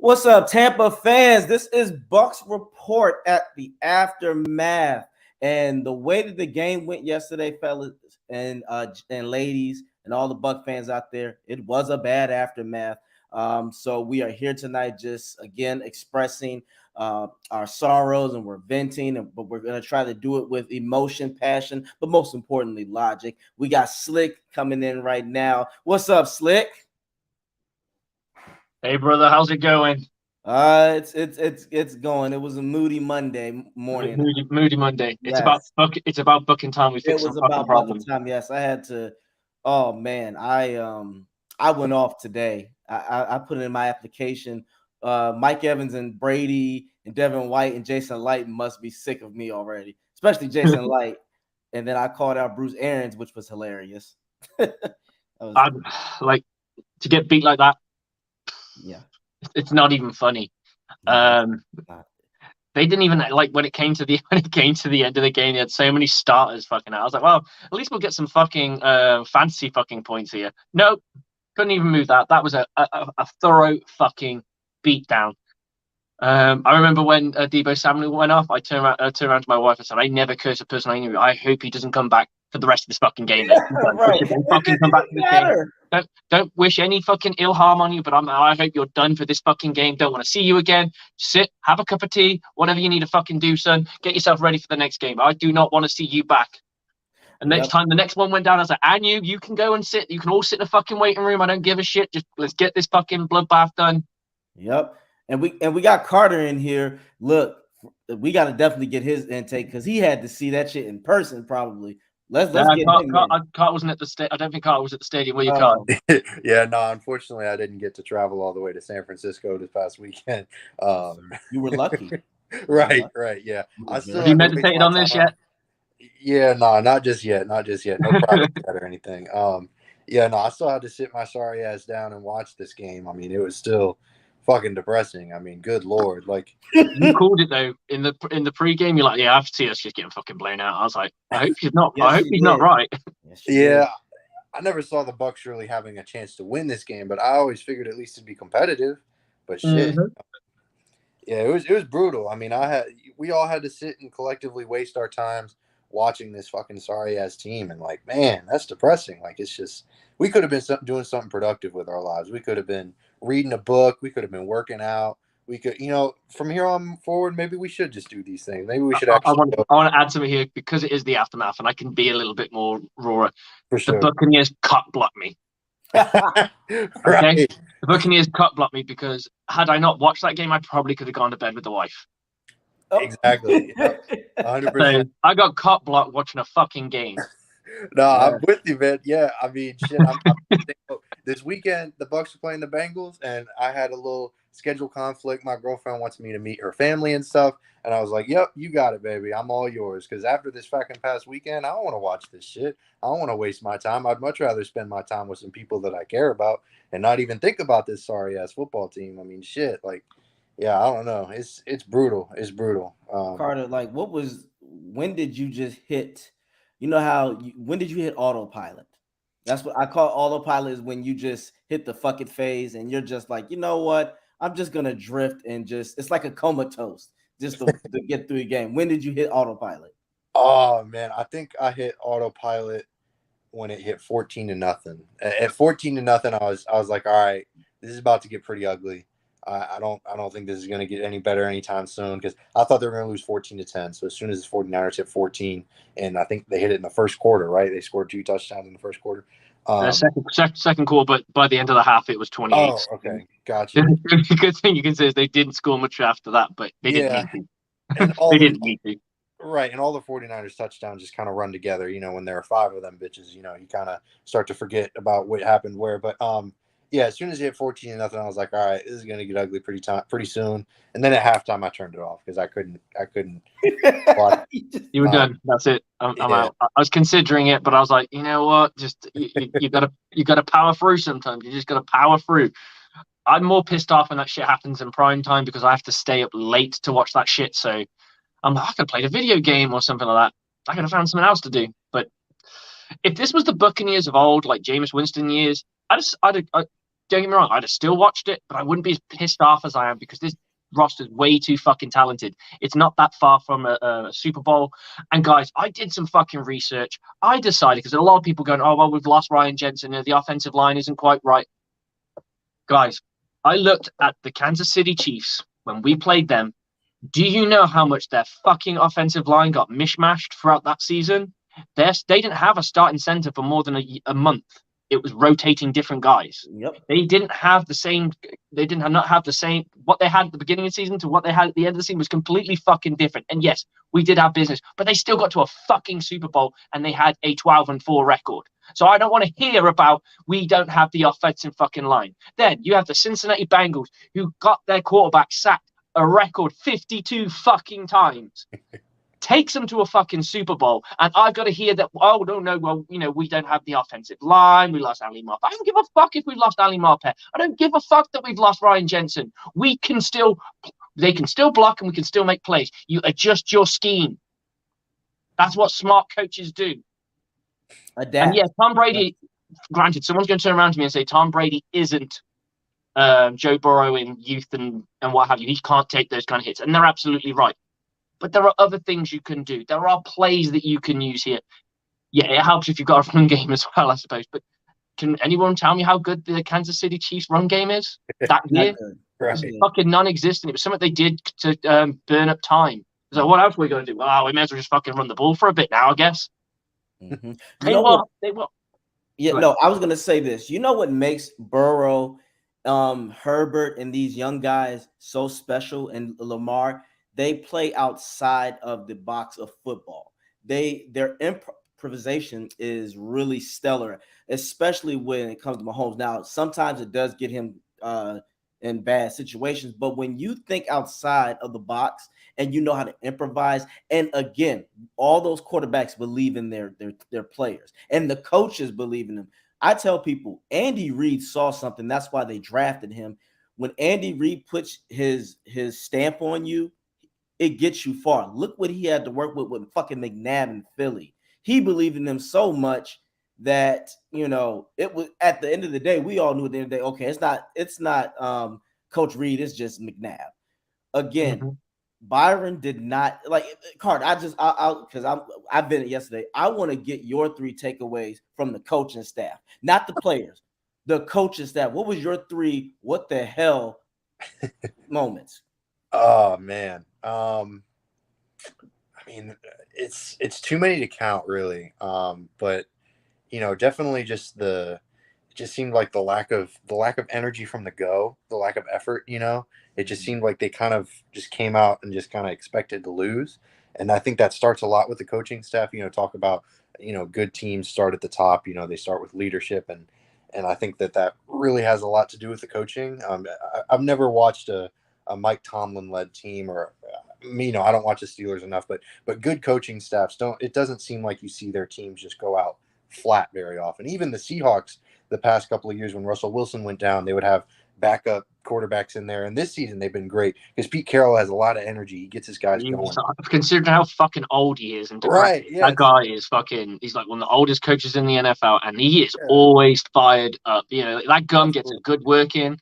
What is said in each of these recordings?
What's up, Tampa fans? This is Bucs Report at the aftermath. And the way that the game went yesterday, fellas and ladies, and all the Buc fans out there, it was a bad aftermath. So we are here tonight just, again, expressing our sorrows, and we're venting, but we're going to try to do it with emotion, passion, but most importantly, logic. We got Slick coming in right now. What's up, Slick? Hey, brother, how's it going? It's going. It was a moody Monday morning. Moody Monday. Yes. It's about booking time. We fixed some fucking problems. Time. Yes, I had to. Oh man, I went off today. I put in my application. Mike Evans and Brady and Devin White and Jason Light must be sick of me already, especially Jason Light. And then I called out Bruce Arians, which was hilarious. Like to get beat like that. Yeah, it's not even funny. They didn't even like when it came to the end of the game. They had so many starters fucking out. I was like, well, at least we'll get some fucking fantasy fucking points here. Nope, couldn't even move that. That was a thorough fucking beatdown. I remember when Deebo Samuel went off. I turned around to my wife and said, "I never curse a person I knew. I hope he doesn't come back for the rest of this fucking game." Right. Fucking come back to the game. Don't wish any fucking ill harm on you, but I hope you're done for this fucking game. Don't want to see you again. Sit, have a cup of tea, whatever you need to fucking do, son. Get yourself ready for the next game. I do not want to see you back. And next time the next one went down, I was like, and you can go and sit. You can all sit in the fucking waiting room. I don't give a shit. Just let's get this fucking bloodbath done. Yep. And we got Carter in here. Look, we got to definitely get his intake because he had to see that shit in person probably. Let's get him in. Carter wasn't at the stadium. I don't think Carter was at the stadium. Were you, Carter? Yeah, no. Unfortunately, I didn't get to travel all the way to San Francisco this past weekend. You were lucky. Right. Yeah. Have you meditated on this yet? Yeah, no, not just yet. No private jet or anything. Yeah, no. I still had to sit my sorry ass down and watch this game. I mean, it was still fucking depressing. I mean, good lord, like you called it though in the pregame. You're like, yeah, I see us just getting fucking blown out. I was like, I hope he's not. I hope he's not right. Yeah, I never saw the Bucs really having a chance to win this game, but I always figured at least it'd be competitive. But shit, yeah, it was brutal. I mean, we all had to sit and collectively waste our times watching this fucking sorry ass team, and like, man, that's depressing. Like, it's just we could have been doing something productive with our lives. We could have been reading a book. We could have been working out. We could, from here on forward, maybe we should just do these things. Maybe we should actually. I want to add something here because it is the aftermath, and I can be a little bit more raw. For sure. The Buccaneers cut block me. Right. Okay? The Buccaneers cut block me because had I not watched that game, I probably could have gone to bed with the wife. Exactly. 100%. So I got cut blocked watching a fucking game. No, I'm with you, man. Yeah, I mean, shit. This weekend, the Bucs are playing the Bengals, and I had a little schedule conflict. My girlfriend wants me to meet her family and stuff, and I was like, "Yep, you got it, baby. I'm all yours." Because after this fucking past weekend, I don't want to watch this shit. I don't want to waste my time. I'd much rather spend my time with some people that I care about and not even think about this sorry ass football team. I mean, shit. Like, yeah, I don't know. It's brutal. It's brutal. Carter, like, when did you just hit? You know when did you hit autopilot? That's what I call autopilot, is when you just hit the fuck it phase and you're just like, you know what? I'm just going to drift and it's like a comatose just to get through the game. When did you hit autopilot? Oh, man, I think I hit autopilot when it hit 14-0. At 14-0, I was like, all right, this is about to get pretty ugly. I don't think this is going to get any better anytime soon because I thought they were going to lose 14-10. So as soon as the 49ers hit 14, and I think they hit it in the first quarter, right? They scored 2 touchdowns in the first quarter. Second quarter, but by the end of the half, it was 28. Oh, okay. Gotcha. The good thing you can say is they didn't score much after that, but they didn't need to. They didn't need to. Right, and all the 49ers touchdowns just kind of run together. When there are 5 of them bitches, you kind of start to forget about what happened where. But Yeah, as soon as he hit 14-0, I was like, all right, this is gonna get ugly pretty soon. And then at halftime, I turned it off because I couldn't watch. You were done. That's it. I'm Yeah, out. I was considering it, but I was like, you know what? Just you gotta power through sometimes. You just gotta power through. I'm more pissed off when that shit happens in prime time because I have to stay up late to watch that shit. So I'm like, I could have played a video game or something like that. I could have found something else to do. But if this was the Buccaneers of old, like Jameis Winston years, don't get me wrong, I'd have still watched it, but I wouldn't be as pissed off as I am because this roster's way too fucking talented. It's not that far from a Super Bowl. And guys, I did some fucking research. I decided because a lot of people going, oh well, we've lost Ryan Jensen, the offensive line isn't quite right. Guys, I looked at the Kansas City Chiefs when we played them. Do you know how much their fucking offensive line got mishmashed throughout that season? They didn't have a starting center for more than a month. It was rotating different guys. Yep. They didn't have the same. They did not have the same. What they had at the beginning of the season to what they had at the end of the season was completely fucking different. And yes, we did have business, but they still got to a fucking Super Bowl and they had a 12-4 record. So I don't want to hear about we don't have the offensive fucking line. Then you have the Cincinnati Bengals who got their quarterback sacked a record 52 fucking times. Takes them to a fucking Super Bowl, and I've got to hear that, oh, no, well, we don't have the offensive line, we lost Ali Marpet. I don't give a fuck if we've lost Ali Marpet. I don't give a fuck that we've lost Ryan Jensen. They can still block and we can still make plays. You adjust your scheme. That's what smart coaches do. Adapt. And yeah, Tom Brady, granted, someone's going to turn around to me and say Tom Brady isn't Joe Burrow in youth and what have you. He can't take those kind of hits, and they're absolutely right. But there are other things you can do. There are plays that you can use here. Yeah, it helps if you've got a run game as well, I suppose. But can anyone tell me how good the Kansas City Chiefs run game is that year? right. It was fucking non-existent. It was something they did to burn up time. So what else are we going to do? Well, we may as well just fucking run the ball for a bit now, I guess. Mm-hmm. Yeah, no, I was going to say this. You know what makes Burrow, Herbert, and these young guys so special, and Lamar? They play outside of the box of football. Their improvisation is really stellar, especially when it comes to Mahomes. Now, sometimes it does get him in bad situations, but when you think outside of the box and you know how to improvise, and again, all those quarterbacks believe in their players, and the coaches believe in them. I tell people, Andy Reid saw something. That's why they drafted him. When Andy Reid puts his stamp on you, it gets you far. Look what he had to work with fucking McNabb in Philly. He believed in them so much that, it was at the end of the day, we all knew at the end of the day, okay, it's not Coach Reid, it's just McNabb. Again, Byron did not like Card. I've been it yesterday. I want to get your 3 takeaways from the coaching staff, not the players, the coaching staff. What was your 3 what the hell moments? Oh man. I mean, it's too many to count, really. But definitely it just seemed like the lack of energy from the lack of effort. It just seemed like they kind of just came out and just kind of expected to lose. And I think that starts a lot with the coaching staff. Talk about good teams start at the top. They start with leadership, and I think that really has a lot to do with the coaching. I've never watched a Mike Tomlin led team, or I don't watch the Steelers enough, but good coaching staffs it doesn't seem like you see their teams just go out flat very often. Even the Seahawks, the past couple of years when Russell Wilson went down, they would have backup quarterbacks in there. And this season they've been great because Pete Carroll has a lot of energy. He gets his guys going. Considering how fucking old he is and right, yeah, that guy is he's like one of the oldest coaches in the NFL, and he is always fired up. That gun gets a good work in.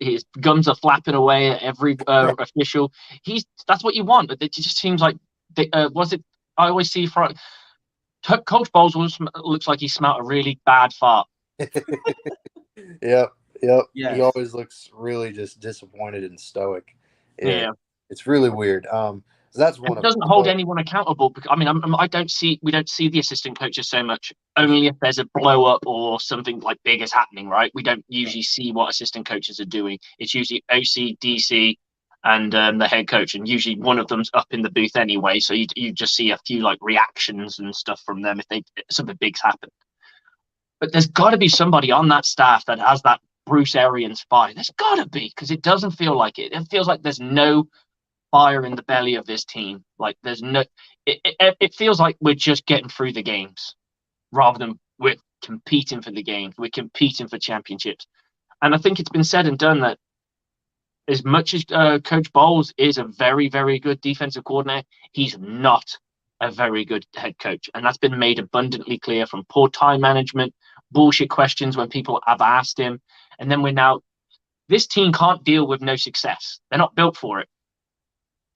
His guns are flapping away at every official. That's what you want. But it just seems like I always see Coach Bowles looks like he smelled a really bad fart. Yep. Yes. He always looks really just disappointed and stoic. Yeah. It's really weird. So that's one. It doesn't hold anyone accountable. Because, we don't see the assistant coaches so much. Only if there's a blow up or something like big is happening, right? We don't usually see what assistant coaches are doing. It's usually OC, DC, and the head coach, and usually one of them's up in the booth anyway. So you just see a few like reactions and stuff from them if something big's happened. But there's got to be somebody on that staff that has that Bruce Arians fire. There's got to be, because it doesn't feel like it. It feels like there's no fire in the belly of this team. Like there's no. It feels like we're just getting through the games rather than we're competing for the games. We're competing for championships. And I think it's been said and done that as much as Coach Bowles is a very, very good defensive coordinator, he's not a very good head coach. And that's been made abundantly clear from poor time management, bullshit questions when people have asked him. And then this team can't deal with no success. They're not built for it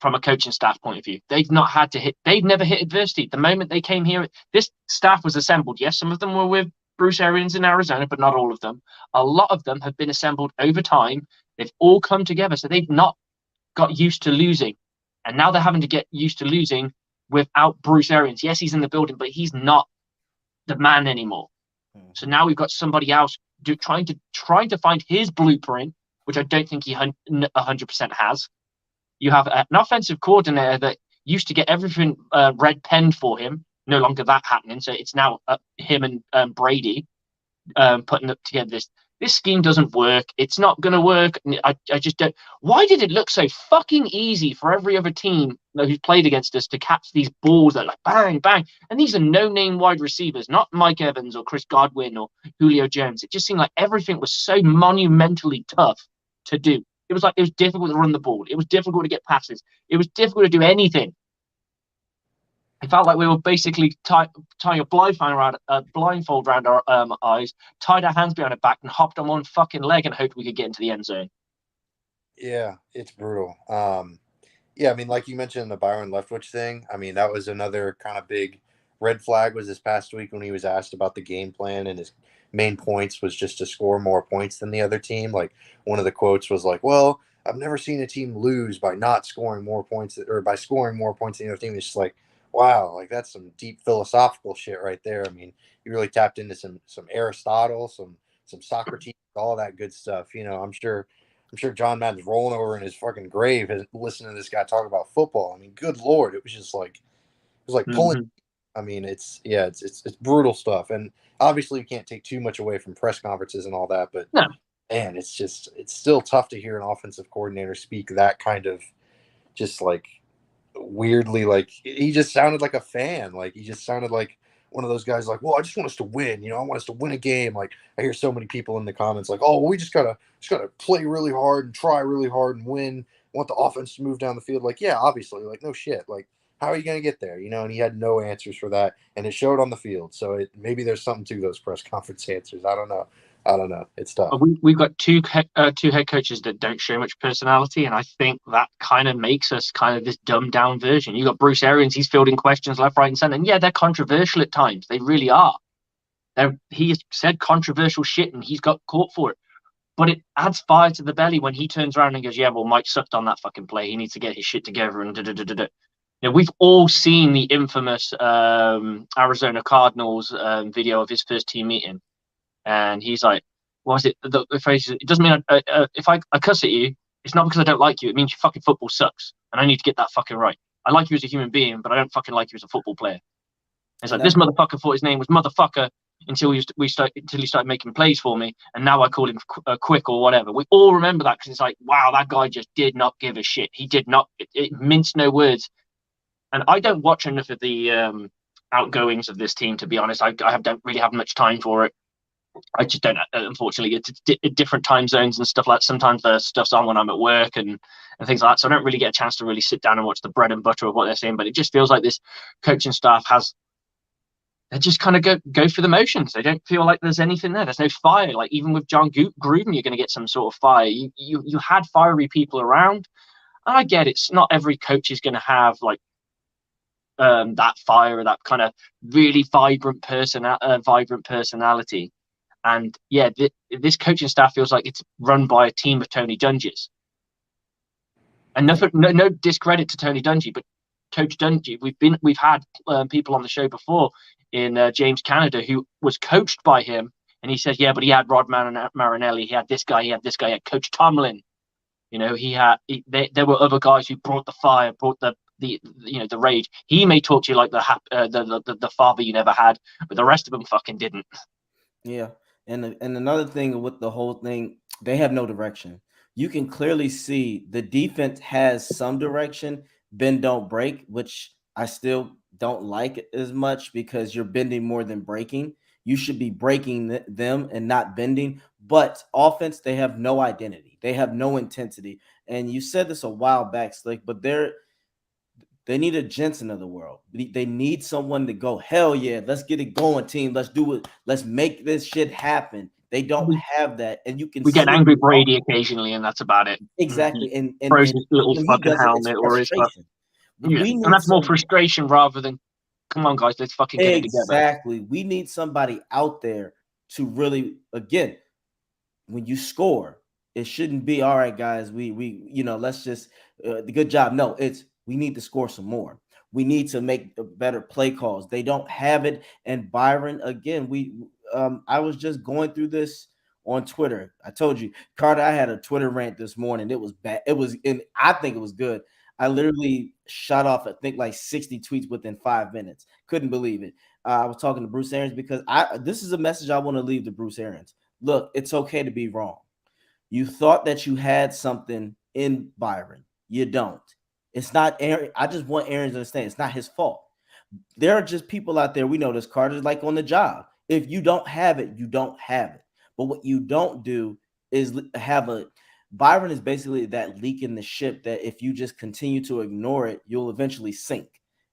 from a coaching staff point of view. They've never hit adversity. The moment they came here, this staff was assembled. Yes, some of them were with Bruce Arians in Arizona, but not all of them. A lot of them have been assembled over time. They've all come together, so they've not got used to losing. And now they're having to get used to losing without Bruce Arians. Yes, he's in the building, but he's not the man anymore. So now we've got somebody else trying to find his blueprint, which I don't think he 100% has. You have an offensive coordinator that used to get everything red penned for him. No longer that happening. So it's now him and Brady putting up together this scheme doesn't work. It's not going to work. I just don't. Why did it look so fucking easy for every other team who's played against us to catch these balls that like bang, bang? And these are no-name wide receivers, not Mike Evans or Chris Godwin or Julio Jones. It just seemed like everything was so monumentally tough to do. It was difficult to run the ball. It was difficult to get passes. It was difficult to do anything. It felt like we were basically tying a blindfold around our eyes, tied our hands behind our back, and hopped on one fucking leg and hoped we could get into the end zone. Yeah, it's brutal. Yeah, I mean, like you mentioned the Byron Leftwich thing. I mean, that was another kind of big red flag was this past week when he was asked about the game plan, and his main points was just to score more points than the other team. Like one of the quotes was like, "Well, I've never seen a team lose by not scoring more points or by scoring more points than the other team." It's just like, wow, like that's some deep philosophical shit right there. I mean, you really tapped into some Aristotle, some Socrates, all that good stuff. You know, I'm sure John Madden's rolling over in his fucking grave listening to this guy talk about football. I mean, good Lord, it was just like pulling. I mean, it's brutal stuff, and obviously you can't take too much away from press conferences and all that, but no. Man, it's still tough to hear an offensive coordinator speak that kind of just like weirdly, like he just sounded like a fan. Like he just sounded like one of those guys like, well, I just want us to win. You know, I want us to win a game. Like I hear so many people in the comments like, oh, well, we just gotta play really hard and try really hard and win. Want the offense to move down the field. Like, yeah, obviously, like no shit. Like, how are you gonna get there? You know, and he had no answers for that, and it showed on the field. So maybe there's something to those press conference answers. I don't know. It's tough. We've got two head coaches that don't show much personality, and I think that kind of makes us kind of this dumbed down version. You got Bruce Arians; he's fielding questions left, right, and center, and yeah, they're controversial at times. They really are. He has said controversial shit, and he's got caught for it. But it adds fire to the belly when he turns around and goes, "Yeah, well, Mike sucked on that fucking play. He needs to get his shit together." And da-da-da-da-da. You know, we've all seen the infamous Arizona Cardinals video of his first team meeting. And he's like, what was it? The phrase, it doesn't mean if I cuss at you, it's not because I don't like you. It means your fucking football sucks. And I need to get that fucking right. I like you as a human being, but I don't fucking like you as a football player. It's like, this motherfucker thought his name was motherfucker until he started making plays for me. And now I call him quick or whatever. We all remember that because it's like, wow, that guy just did not give a shit. He did not, it minced no words. And I don't watch enough of the outgoings of this team, to be honest. I don't really have much time for it. I just don't, unfortunately. It's different time zones and stuff like that. Sometimes the stuff's on when I'm at work and things like that. So I don't really get a chance to really sit down and watch the bread and butter of what they're saying. But it just feels like this coaching staff they just kind of go through the motions. They don't feel like there's anything there. There's no fire. Like even with John Gruden, you're going to get some sort of fire. You had fiery people around. And I get it's not every coach is going to have like that fire or that kind of really vibrant personality. And yeah, this coaching staff feels like it's run by a team of Tony Dungy's. And no discredit to Tony Dungy, but Coach Dungy, we've had people on the show before in James Canada who was coached by him, and he said, yeah, but he had Rod Marinelli, he had this guy, he had Coach Tomlin. You know, there were other guys who brought the fire, brought the rage. He may talk to you like the father you never had, but the rest of them fucking didn't. Yeah, and another thing with the whole thing, they have no direction. You can clearly see the defense has some direction. Bend don't break, which I still don't like it as much because you're bending more than breaking. You should be breaking them and not bending. But offense, they have no identity. They have no intensity. And you said this a while back, Slick, but they need a Jensen of the world. They need someone to go, hell yeah, let's get it going, team. Let's do it. Let's make this shit happen. They don't have that. And you can We see get an angry Brady occasionally, and that's about it. exactly. He And throws his little when he fucking does it, it's helmet or his frustration. yeah. We And need that's more some frustration rather than, come on, guys, let's fucking get it together. exactly. We need somebody out there to really, again, when you score, it shouldn't be all right, guys. Let's just the good job. No, it's we need to score some more. We need to make better play calls. They don't have it. And Byron, again, I was just going through this on Twitter. I told you, Carter, I had a Twitter rant this morning. It was bad. I think it was good. I literally shot off, I think, like 60 tweets within 5 minutes. Couldn't believe it. I was talking to Bruce Arians because this is a message I want to leave to Bruce Arians. Look, it's okay to be wrong. You thought that you had something in Byron. You don't. It's not Aaron. I just want Aaron to understand it's not his fault. There are just people out there. We know this, Carter, like on the job. If you don't have it, you don't have it. But what you don't do is have a Byron is basically that leak in the ship that if you just continue to ignore it, you'll eventually sink.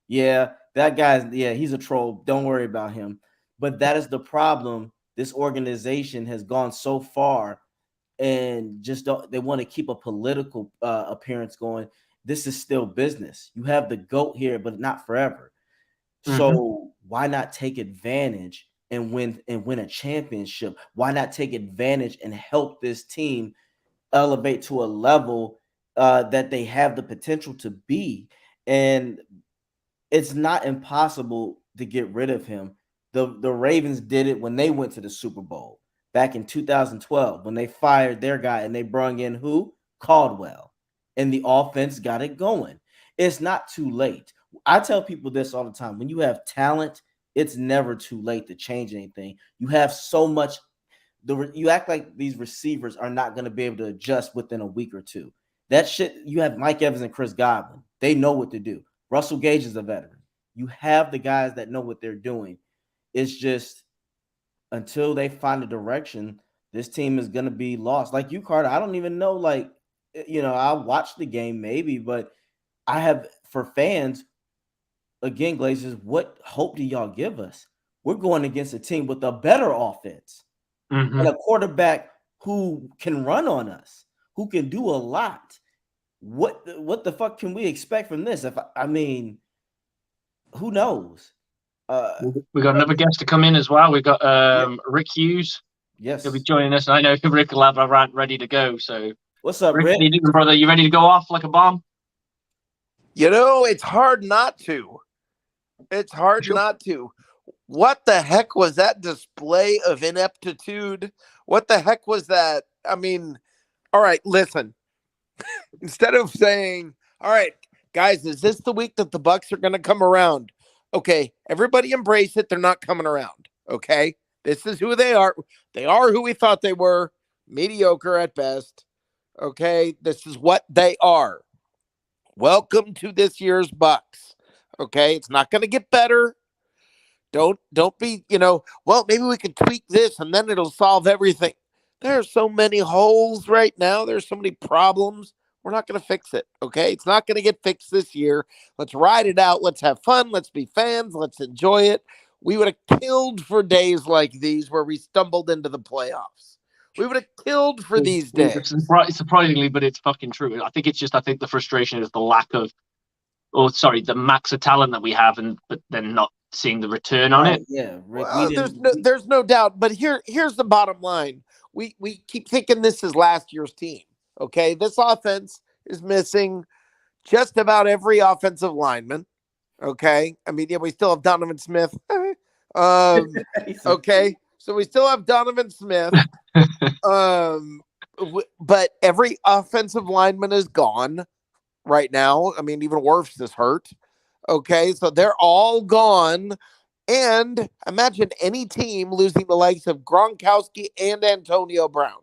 Yeah, that guy's he's a troll. Don't worry about him. But that is the problem. This organization has gone so far and just don't they want to keep a political appearance going. This is still business. You have the GOAT here, but not forever. So why not take advantage and win a championship? Why not take advantage and help this team elevate to a level that they have the potential to be? And it's not impossible to get rid of him. The Ravens did it when they went to the Super Bowl back in 2012 when they fired their guy and they brought in who? Caldwell. And the offense got it going. It's not too late. I tell people this all the time. When you have talent, it's never too late to change anything. You have so much. You act like these receivers are not going to be able to adjust within a week or two. That shit, you have Mike Evans and Chris Godwin. They know what to do. Russell Gage is a veteran. You have the guys that know what they're doing. It's just until they find a direction, this team is going to be lost. Like you, Carter, I don't even know. Like, I'll watch the game maybe, but I have for fans, again, Glazers, what hope do y'all give us? We're going against a team with a better offense and a quarterback who can run on us, who can do a lot. What the fuck can we expect from this? Who knows? We got another guest to come in as well. We've got Rick Hughes. Yes, He'll be joining us. And I know Rick will have a rant ready to go. So what's up, Rick? Rick? How you doing, brother? You ready to go off like a bomb? It's hard not to. It's hard not to. What the heck was that display of ineptitude? What the heck was that? I mean, all right, listen. Instead of saying, all right, guys, is this the week that the Bucs are going to come around? Okay, everybody embrace it. They're not coming around. Okay, this is who they are. They are who we thought they were. Mediocre at best. Okay, this is what they are. Welcome to this year's Bucs. Okay, it's not going to get better. Don't be, well, maybe we can tweak this and then it'll solve everything. There are so many holes right now. There's so many problems. We're not going to fix it. Okay, it's not going to get fixed this year. Let's ride it out. Let's have fun. Let's be fans. Let's enjoy it. We would have killed for days like these where we stumbled into the playoffs. We would have killed for these days. Surprisingly, but it's fucking true. I think the frustration is the lack of, the max of talent that we have, but then not seeing the return on it. Yeah, Rick, there's no doubt. But here's the bottom line. We keep thinking this is last year's team. Okay, this offense is missing just about every offensive lineman. Okay, I mean, yeah, we still have Donovan Smith. Okay, so we still have Donovan Smith. But every offensive lineman is gone right now. I mean, even Wirfs is hurt. Okay, so they're all gone. And imagine any team losing the likes of Gronkowski and Antonio Brown.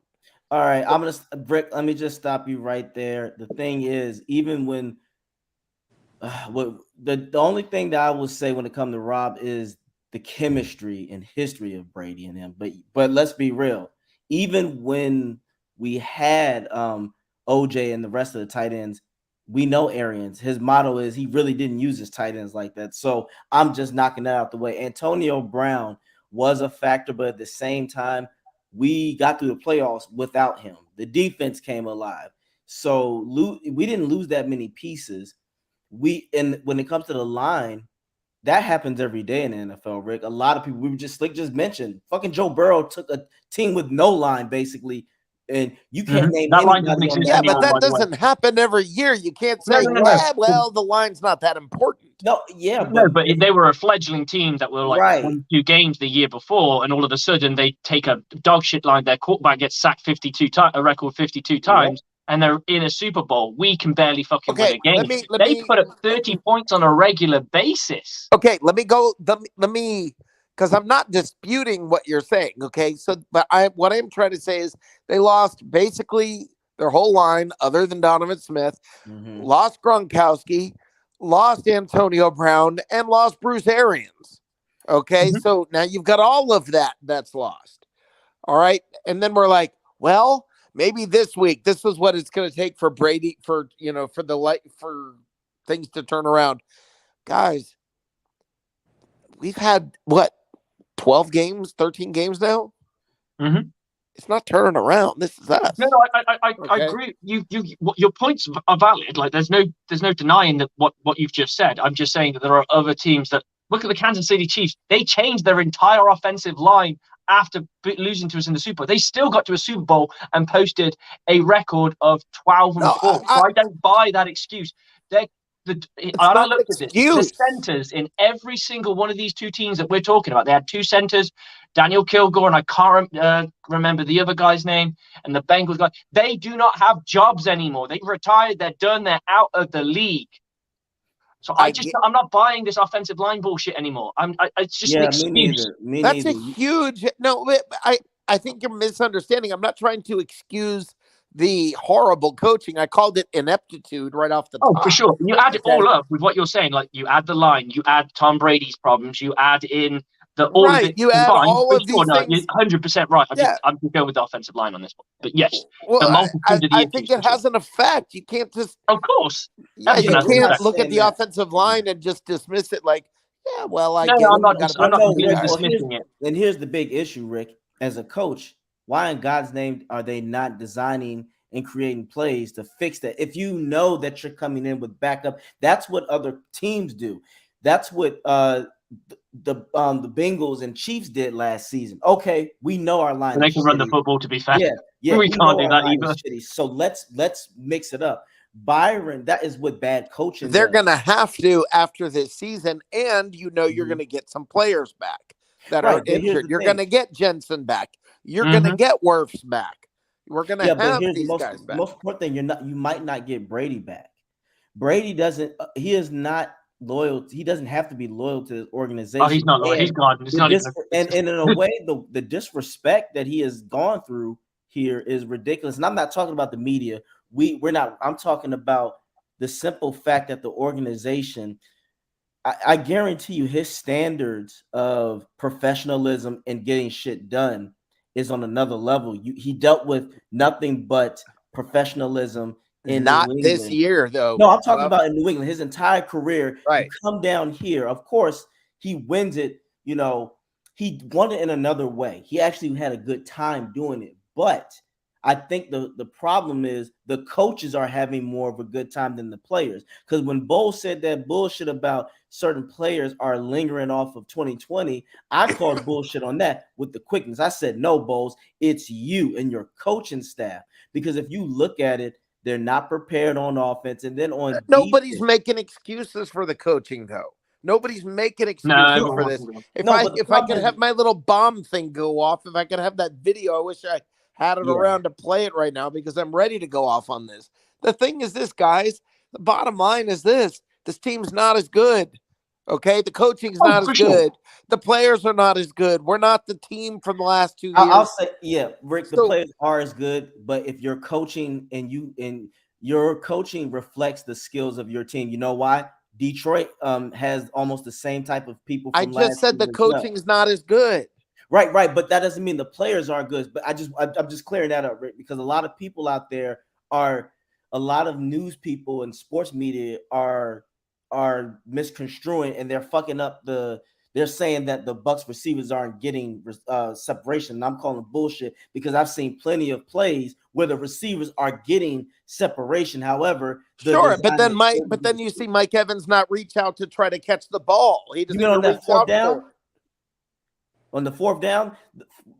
All right, I'm gonna Brick. Let me just stop you right there. The thing is, even when the only thing that I would say when it comes to Rob is the chemistry and history of Brady and him. But let's be real. Even when we had OJ and the rest of the tight ends, we know Arians. His motto is he really didn't use his tight ends like that. So I'm just knocking that out the way. Antonio Brown was a factor, but at the same time, we got through the playoffs without him. The defense came alive. So we didn't lose that many pieces. And when it comes to the line, that happens every day in the NFL, Rick. A lot of people, we were just mentioned, fucking Joe Burrow took a team with no line, basically. And you can't name that line anybody doesn't on exist that. Yeah, but anymore, that doesn't happen every year. You can't say, well, the line's not that important. No, yeah, but they were a fledgling team that were like Right. 22 games the year before, and all of a sudden they take a dog shit line. Their quarterback gets sacked 52 times, a record 52 times, and they're in a Super Bowl. We can barely fucking win a game. They put up 30 points on a regular basis. Okay, let me, because I'm not disputing what you're saying. Okay, so but what I'm trying to say is they lost basically their whole line, other than Donovan Smith, lost Gronkowski, lost Antonio Brown, and lost Bruce Arians. Okay, so now you've got all of that's lost. All right, and then we're like, well, maybe this week, this is what it's going to take for Brady for things to turn around. Guys, we've had 12 games, 13 games now. It's not turning around. This is us. No, I agree. Your points are valid. Like there's no denying that what you've just said. I'm just saying that there are other teams that look at the Kansas City Chiefs. They changed their entire offensive line after losing to us in the Super Bowl. They still got to a Super Bowl and posted a record of 12-4. So I don't buy that excuse. I looked at this. The centers in every single one of these two teams that we're talking about, they had two centers, Daniel Kilgore, and I can't remember the other guy's name, and the Bengals guy. They do not have jobs anymore. They've retired. They're done. They're out of the league. So I'm not buying this offensive line bullshit anymore. It's just an excuse. Me That's neither. a huge no. I think you're misunderstanding. I'm not trying to excuse the horrible coaching. I called it ineptitude right off the top. Oh, for sure. You add it all up with what you're saying. Like you add the line, you add Tom Brady's problems, you add in all of it. You add all of these things. You're 100% right. I'm just going with the offensive line on this one. But yes, the multitude of the I think it has an effect. You can't just. Of course. Yeah, you can't look at the offensive line and just dismiss it like, yeah, well, I'm not dismissing it. And here's the big issue, Rick. As a coach, why in God's name are they not designing and creating plays to fix that? If you know that you're coming in with backup, that's what other teams do. That's what the Bengals and Chiefs did last season. Okay, we know our line. And they can run the football, to be fair. Yeah, we can't do that either. So let's mix it up. Byron, that is what bad coaching. They're going to have to after this season, and you're going to get some players back that are injured. You're going to get Jensen back. You're going to get Wirfs back. We're going to have these guys back. Most important thing, you might not get Brady back. Brady doesn't. He is not loyal. He doesn't have to be loyal to his organization. Oh, he's not loyal. He's gone. And in a way, the disrespect that he has gone through here is ridiculous. And I'm not talking about the media. We're not. I'm talking about the simple fact that the organization. I guarantee you, his standards of professionalism and getting shit done is on another level. He dealt with nothing but professionalism in not this year, though. No, I'm talking about in New England. His entire career, right? Come down here. Of course, he wins it. He won it in another way. He actually had a good time doing it. But I think the problem is the coaches are having more of a good time than the players. Because when Bowles said that bullshit about certain players are lingering off of 2020, I called bullshit on that with the quickness. I said, no, Bowles, it's you and your coaching staff. Because if you look at it, they're not prepared on offense. And then on nobody's making excuses for the coaching, though. Nobody's making excuses for this. If I could have my little bomb thing go off, if I could have that video, I wish I had it around to play it right now because I'm ready to go off on this. The thing is this, guys, the bottom line is this team's not as good. Okay, the coaching's not as for sure. good. The players are not as good. We're not the team from the last 2 years. I'll say, yeah, Rick, the So- players are as good, but if you're coaching and your coaching reflects the skills of your team, you know why? Detroit has almost the same type of people I from just last said the year as well. coaching's not as good. Right, but that doesn't mean the players aren't good. But I'm just clearing that up, Rick, because a lot of people out there a lot of news people and sports media are misconstruing, and they're fucking up they're saying that the Bucs receivers aren't getting separation. And I'm calling bullshit, because I've seen plenty of plays where the receivers are getting separation. However, Sure, but then you see Mike Evans not reach out to try to catch the ball. He doesn't even reach out for it. On the fourth down,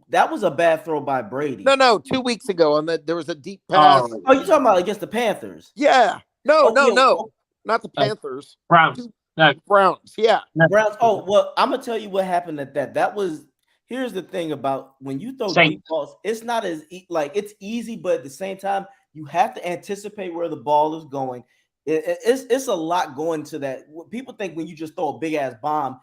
that was a bad throw by Brady. No, 2 weeks ago there was a deep pass. Oh, you're talking about against the Panthers? Yeah. No, not the Panthers. Browns. No. Browns. Yeah. Browns. Oh, well, I'm gonna tell you what happened at that. That was here's the thing about when you throw deep balls, it's not as it's easy, but at the same time, you have to anticipate where the ball is going. It's a lot going to that. People think when you just throw a big ass bomb,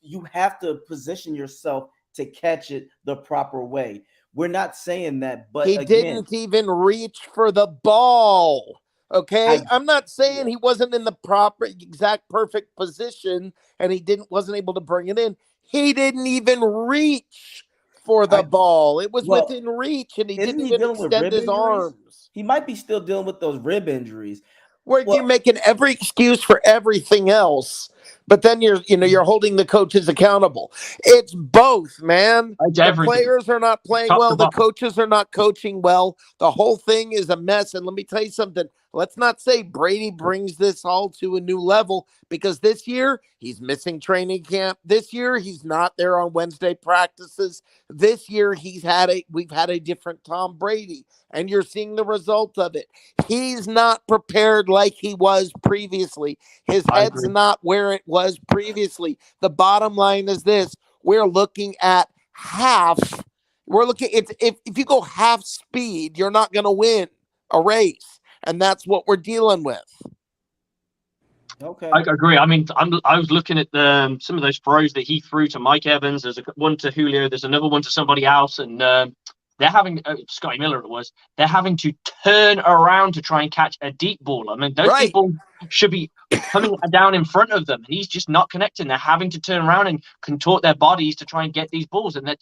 you have to position yourself to catch it the proper way. We're not saying that, but he didn't even reach for the ball. Okay, I'm not saying he wasn't in the proper, exact, perfect position, and he wasn't able to bring it in. He didn't even reach for the ball. It was within reach, and he didn't even extend his arms. He might be still dealing with those rib injuries. Where you're making every excuse for everything else, but then you're holding the coaches accountable. It's both, man. The players are not playing well. The coaches are not coaching well. The whole thing is a mess. And let me tell you something. Let's not say Brady brings this all to a new level, because this year he's missing training camp. This year he's not there on Wednesday practices. This year we've had a different Tom Brady, and you're seeing the result of it. He's not prepared like he was previously. His head's not where it was previously. The bottom line is this: we're looking at half. If you go half speed, you're not going to win a race. And that's what we're dealing with. Okay, I agree. I mean, I was looking at some of those throws that he threw to Mike Evans. There's one to Julio. There's another one to somebody else, and they're having Scotty Miller. It was they're having to turn around to try and catch a deep ball. I mean, those people should be coming down in front of them, and he's just not connecting. They're having to turn around and contort their bodies to try and get these balls, and that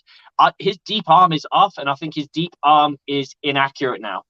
his deep arm is off, and I think his deep arm is inaccurate now.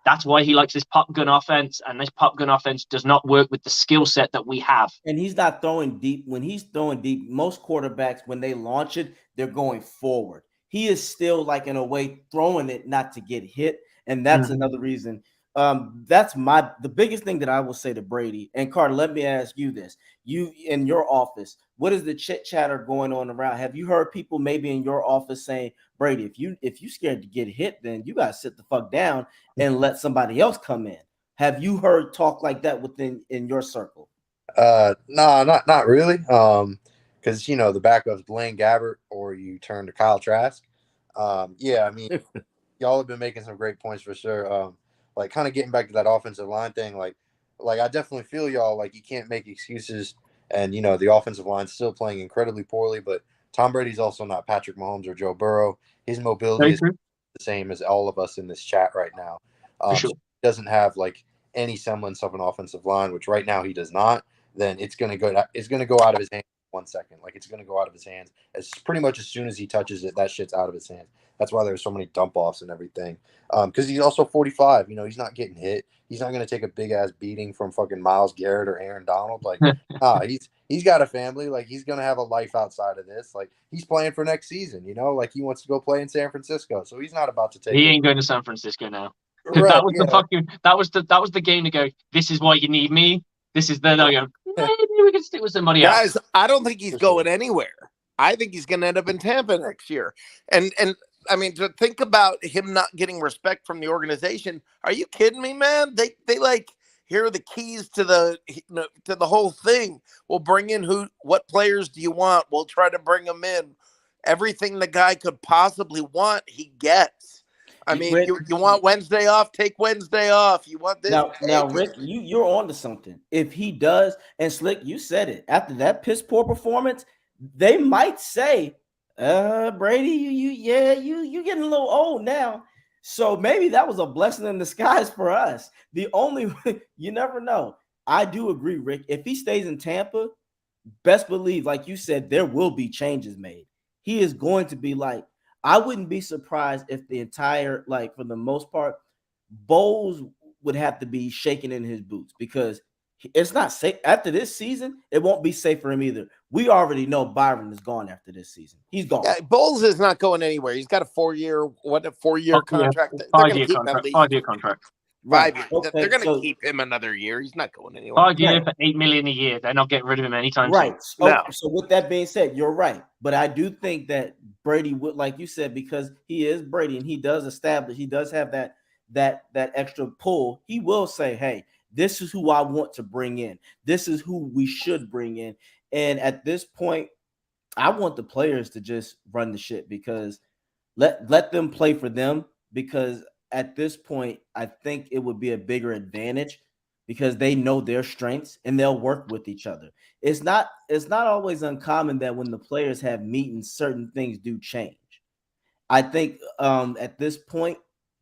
That's why he likes this pop gun offense, and this pop gun offense does not work with the skill set that we have. And he's not throwing deep. When he's throwing deep, most quarterbacks, when they launch it, they're going forward. He is still, like, in a way, throwing it not to get hit, and that's another reason. That's the biggest thing that I will say to Brady. And Carter, let me ask you this: you in your office, what is the chit chatter going on around? Have you heard people maybe in your office saying, Brady, if you scared to get hit, then you gotta sit the fuck down and let somebody else come in? Have you heard talk like that in your circle? No, not really. Because the backup's Blaine Gabbert, or you turn to Kyle Trask. Yeah, I mean, y'all have been making some great points for sure. Like, kind of getting back to that offensive line thing, like I definitely feel y'all, like, you can't make excuses, and the offensive line's still playing incredibly poorly, but Tom Brady's also not Patrick Mahomes or Joe Burrow. His mobility is the same as all of us in this chat right now. Sure. So he doesn't have like any semblance of an offensive line, which right now he does not. Then it's gonna go out of his hands in 1 second. Like, it's gonna go out of his hands as pretty much as soon as he touches it. That shit's out of his hands. That's why there's so many dump offs and everything. Because he's also 45. He's not getting hit. He's not gonna take a big ass beating from fucking Myles Garrett or Aaron Donald. Like, he's got a family. Like, he's gonna have a life outside of this. Like, he's playing for next season. Like, he wants to go play in San Francisco, so he's not about to take. He ain't going to San Francisco now. Right, that was the game to go. This is why you need me. This is maybe we can stick with somebody else. Guys, I don't think he's going anywhere. I think he's going to end up in Tampa next year. And I mean, to think about him not getting respect from the organization, are you kidding me, man? They like, here are the keys to the whole thing. We'll bring in what players do you want? We'll try to bring them in. Everything the guy could possibly want, he gets. I mean, you want Wednesday off? Take Wednesday off. You want this? Now, Rick, you're on to something. If he does, and Slick, you said it, after that piss poor performance, they might say, Brady, you getting a little old now. So maybe that was a blessing in disguise for us. You never know. I do agree, Rick. If he stays in Tampa, best believe, like you said, there will be changes made. He is going to be like, I wouldn't be surprised if the entire, like, for the most part, Bowles would have to be shaking in his boots because it's not safe after this season. It won't be safe for him either. We already know Byron is gone after this season. He's gone. Yeah, Bowles is not going anywhere. He's got a 4-year contract. They're going to keep him at least 5-year contract. Right. 5 years. Okay, They're going to keep him another year. He's not going anywhere. 5 years for $8 million a year. They're not getting rid of him anytime soon. Right. So with that being said, you're right. But I do think that Brady would, like you said, because he is Brady and he does have that extra pull. He will say, hey, this is who I want to bring in. This is who we should bring in. And at this point, I want the players to just run the shit because let them play for them, because at this point, I think it would be a bigger advantage because they know their strengths and they'll work with each other. It's not always uncommon that when the players have meetings, certain things do change. I think at this point,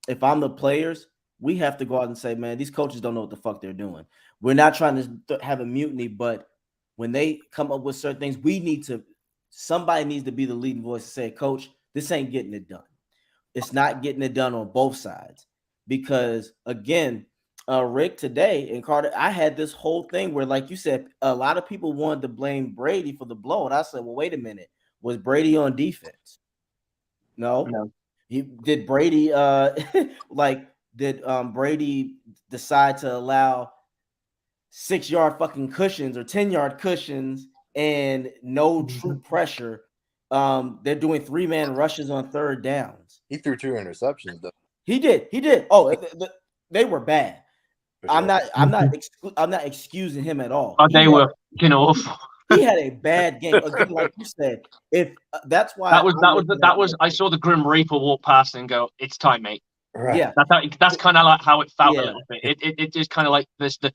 if I'm the players, we have to go out and say, man, these coaches don't know what the fuck they're doing. We're not trying to have a mutiny, but when they come up with certain things, somebody needs to be the leading voice and say, coach, this ain't getting it done. It's not getting it done on both sides. Because again, Rick, today and Carter, I had this whole thing where, like you said, a lot of people wanted to blame Brady for the blow. And I said, well, wait a minute. Was Brady on defense? No. Did Brady Brady decide to allow 6-yard fucking cushions or 10-yard cushions and no true pressure? They're doing 3-man rushes on third downs. He threw 2 interceptions though. He did. Oh, they were bad. Sure. I'm not excusing him at all. They were fucking awful. He had a bad game. Again, like you said, if that's why that was I saw the Grim Reaper walk past and go, "It's time, mate." Right. Yeah, that's kind of like how it felt a little bit. It just kind of like this. There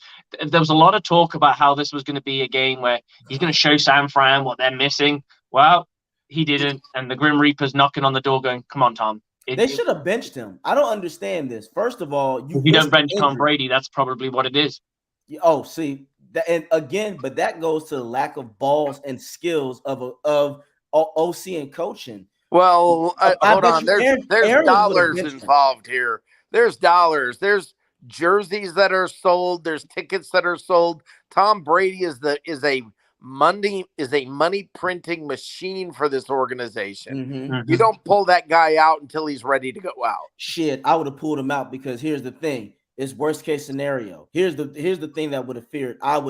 was a lot of talk about how this was going to be a game where he's going to show San Fran what they're missing. Well, he didn't, and the Grim Reaper's knocking on the door, going, "Come on, Tom." They should have benched him. I don't understand this. First of all, you don't bench Tom Brady. That's probably what it is. Oh, see, and again, but that goes to the lack of balls and skills of OC and coaching. Well, hold on. There's dollars involved here. There's dollars. There's jerseys that are sold. There's tickets that are sold. Tom Brady is a money printing machine for this organization. Mm-hmm. You don't pull that guy out until he's ready to go out. Shit, I would have pulled him out because here's the thing. It's worst case scenario. Here's the thing that I would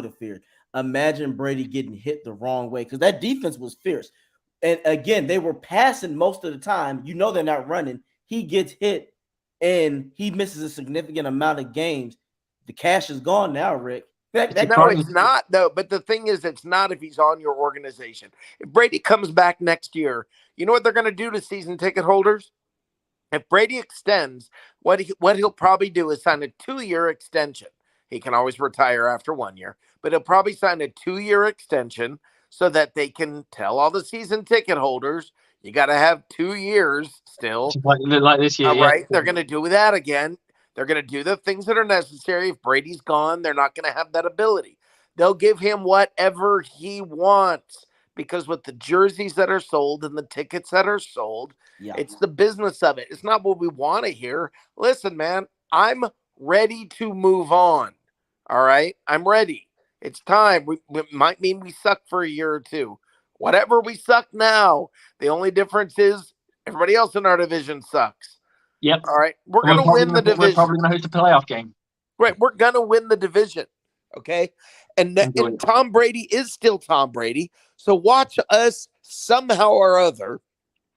have feared. Imagine Brady getting hit the wrong way because that defense was fierce. And again, they were passing most of the time. You know they're not running. He gets hit and he misses a significant amount of games. The cash is gone now, Rick. No, it's not, though. But the thing is, it's not if he's on your organization. If Brady comes back next year, you know what they're going to do to season ticket holders? If Brady extends, what he'll probably do is sign a 2-year extension. He can always retire after 1 year, but he'll probably sign a 2-year extension so that they can tell all the season ticket holders, you got to have 2 years still. Like this year, all right? They're going to do that again. They're going to do the things that are necessary. If Brady's gone, they're not going to have that ability. They'll give him whatever he wants because with the jerseys that are sold and the tickets that are sold, it's the business of it. It's not what we want to hear. Listen, man, I'm ready to move on. All right? I'm ready. It's time. It might mean we suck for a year or two. Whatever, we suck now. The only difference is everybody else in our division sucks. Yep. All right. We're going to win the division. We're probably going to host a playoff game. Right. We're going to win the division. Okay. And Tom Brady is still Tom Brady. So watch us somehow or other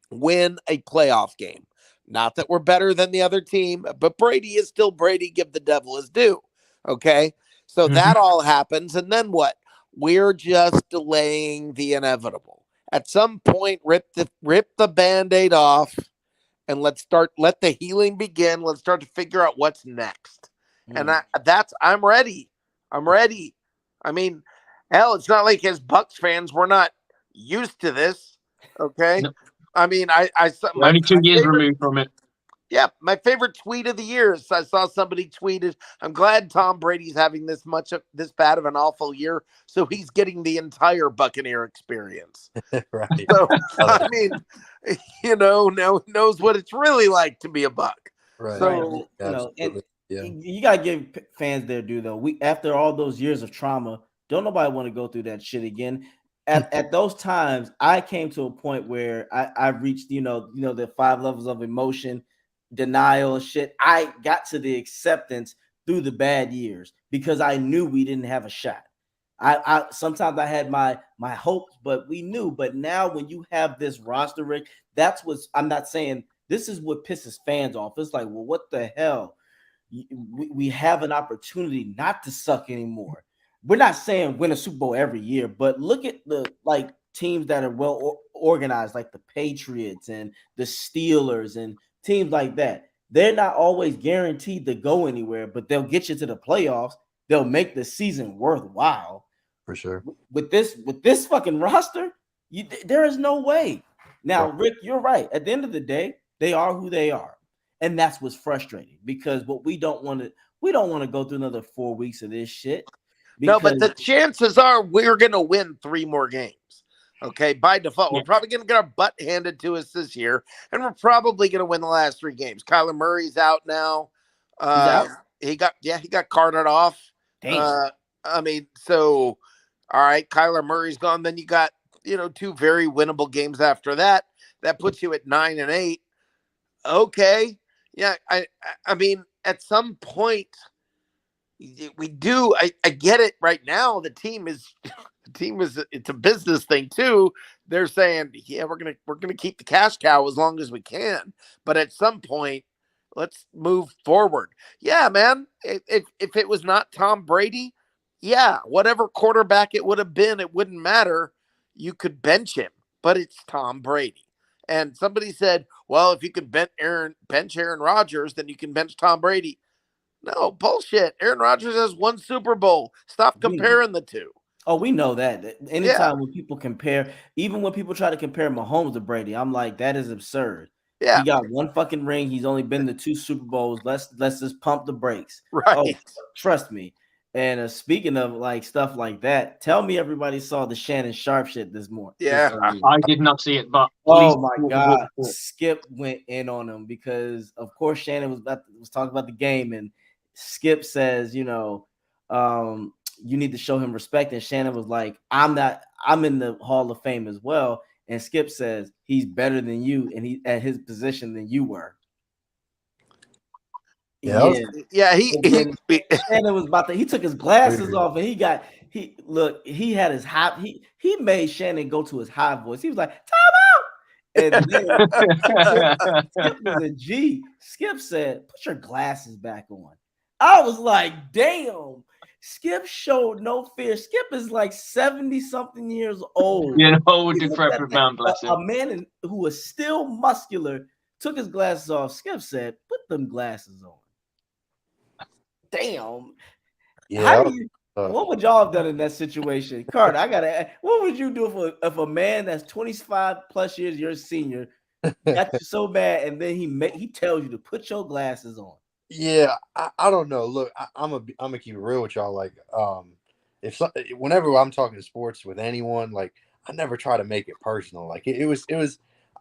win a playoff game. Not that we're better than the other team, but Brady is still Brady. Give the devil his due. Okay. So that all happens. And then what? We're just delaying the inevitable. At some point, rip the Band-Aid off and let the healing begin. Let's start to figure out what's next. And I'm ready. I'm ready. I mean, hell, it's not like as Bucs fans, we're not used to this. Okay. No. I mean, We're only 2 years removed from it. Yeah, my favorite tweet of the year is I saw somebody tweeted, I'm glad Tom Brady's having this bad of an awful year, so he's getting the entire Buccaneer experience. Right. So, I mean, now knows what it's really like to be a Buck. Right. So, and you gotta give fans their due though. After all those years of trauma, don't nobody want to go through that shit again. At those times, I came to a point where I reached, the 5 levels of emotion, denial, shit. I got to the acceptance through the bad years because I knew we didn't have a shot. I sometimes I had my hopes, but we knew. But now when you have this roster, Rick, that's what's. I'm not saying this is what pisses fans off. It's like, well, what the hell? We have an opportunity not to suck anymore. We're not saying win a Super Bowl every year, but look at the teams that are well organized, like the Patriots and the Steelers and teams like that. They're not always guaranteed to go anywhere, but they'll get you to the playoffs. They'll make the season worthwhile. For sure. With this fucking roster, there is no way. Now, Rick, you're right. At the end of the day, they are who they are. And that's what's frustrating because what we don't want to go through another 4 weeks of this shit. No, but the chances are we're going to win 3 more games. Okay, by default, we're probably going to get our butt handed to us this year, and we're probably going to win the last 3 games. Kyler Murray's out now. He's out? He got carted off. Damn. I mean, so all right, Kyler Murray's gone. Then you got 2 very winnable games after that. That puts you at 9-8. Okay, yeah. I mean, at some point, we do. I get it. Right now, the team is it's a business thing too. They're saying, yeah, we're gonna keep the cash cow as long as we can, but at some point, let's move forward. Yeah, man. If it was not Tom Brady, yeah, whatever quarterback it would have been, it wouldn't matter. You could bench him, but it's Tom Brady. And somebody said, well, if you could bench Aaron Rodgers, then you can bench Tom Brady. No, bullshit. Aaron Rodgers has 1 Super Bowl. Stop comparing the two. Oh, we know that. Anytime when people compare, even when people try to compare Mahomes to Brady, I'm like, that is absurd. Yeah. He got 1 fucking ring. He's only been to 2 Super Bowls. Let's just pump the brakes. Right. Oh, trust me. And speaking of stuff like that, tell me everybody saw the Shannon Sharp shit this morning. Yeah. I did not see it, but oh my God, Skip went in on him because of course Shannon was talking about the game and Skip says, you need to show him respect. And Shannon was like, I'm in the Hall of Fame as well. And Skip says he's better than you and he at his position than you were. Shannon was about to, he took his glasses off and he had his high, he made Shannon go to his high voice. He was like, time out. And then Skip was a G. Skip said, put your glasses back on. I was like, damn. Skip showed no fear. Skip is like 70-something years old. Old decrepit man, bless him. A man who was still muscular took his glasses off. Skip said, put them glasses on. Damn. Yeah. What would y'all have done in that situation? Carter, I gotta ask, what would you do if a man that's 25 plus years your senior got you so bad and then he tells you to put your glasses on? Yeah, I don't know. Look, I'm gonna keep it real with y'all. Like, whenever I'm talking sports with anyone, like, I never try to make it personal. Like, it was.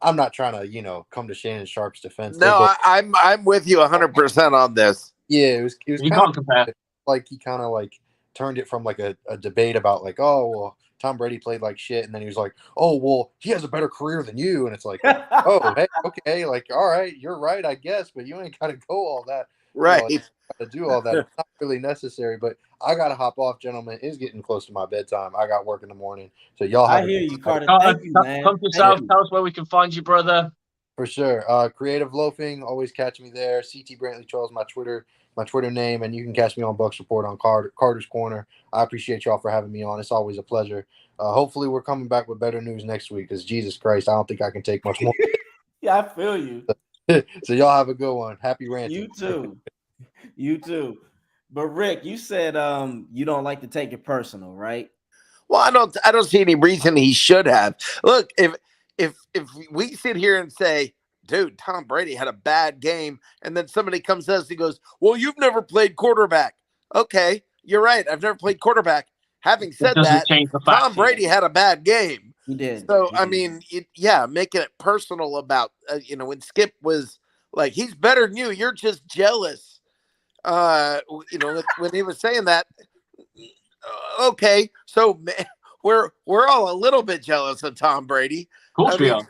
I'm not trying to, come to Shannon Sharp's defense. No, I'm with you 100% on this. Yeah, it was. You can't compare. Like he kind of like turned it from like a debate about like, oh well, Tom Brady played like shit, and then he was like, oh well, he has a better career than you, and it's like, oh hey, okay, like all right, you're right, I guess, but you ain't got to go all that. Right. To do all that. It's not really necessary, but I got to hop off, gentlemen. It's getting close to my bedtime. I got work in the morning. So y'all have I hear you, Carter. Thank you, man. Come to South. Tell us where we can find you, brother. For sure. Creative Loafing. Always catch me there. CT Brantley Charles, my Twitter name. And you can catch me on Bucs Report on Carter's Corner. I appreciate y'all for having me on. It's always a pleasure. Hopefully we're coming back with better news next week because Jesus Christ, I don't think I can take much more. Yeah, I feel you. So y'all have a good one. Happy ranting. You too. You too. But Rick, you said you don't like to take it personal, right? Well, I don't see any reason he should have. Look, if we sit here and say, dude, Tom Brady had a bad game, and then somebody comes to us and goes, well, you've never played quarterback. Okay, you're right. I've never played quarterback. Having It said doesn't that, change the fact. Tom Brady had a bad game. He did. So, He I did. mean, making it personal about, when Skip was like, he's better than you. You're just jealous. When he was saying that, okay, so we're all a little bit jealous of Tom Brady. Of course we are.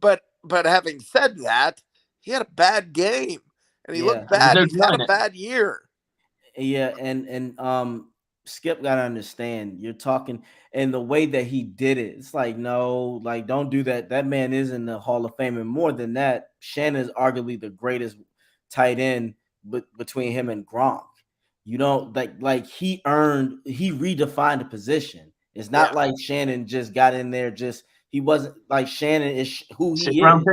But having said that, he had a bad game and he looked bad. He's had a bad year. Yeah, and Skip gotta understand you're talking and the way that he did it, it's like no, like don't do that. That man is in the Hall of Fame, and more than that, Shannon is arguably the greatest tight end between him and Gronk. You don't like he redefined the position. It's not like Shannon just got in there, he wasn't like Shannon is who he is.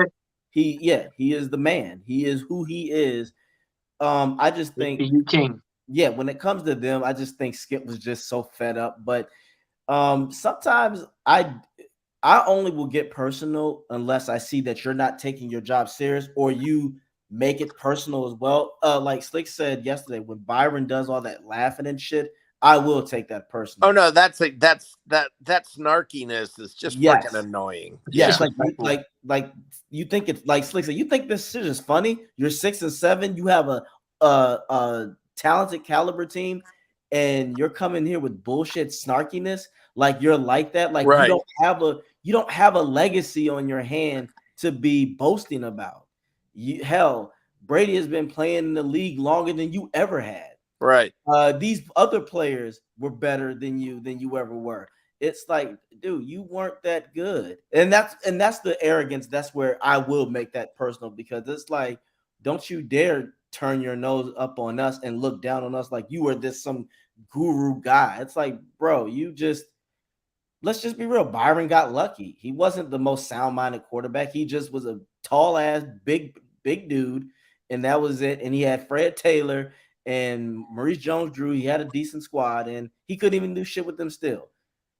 He is the man. He is who he is. I just think you king. Yeah, when it comes to them, I just think Skip was just so fed up. But sometimes I only will get personal unless I see that you're not taking your job serious or you make it personal as well. Like Slick said yesterday, when Byron does all that laughing and shit, I will take that personal. Oh no, that snarkiness is just fucking annoying. Yes, like you think it's like Slick said, you think this shit is funny? You're 6 and 7, you have a talented caliber team, and you're coming here with bullshit snarkiness, like you're like that, like you don't have a legacy on your hand to be boasting about. Hell, Brady has been playing in the league longer than you ever had. Right. These other players were better than you ever were. It's like, dude, you weren't that good. And that's the arrogance. That's where I will make that personal, because it's like, don't you dare turn your nose up on us and look down on us like you were some guru guy. It's like, bro, let's just be real. Byron got lucky. He wasn't the most sound-minded quarterback. He just was a tall ass, big dude, and that was it. And he had Fred Taylor and Maurice Jones-Drew. He had a decent squad, and he couldn't even do shit with them still.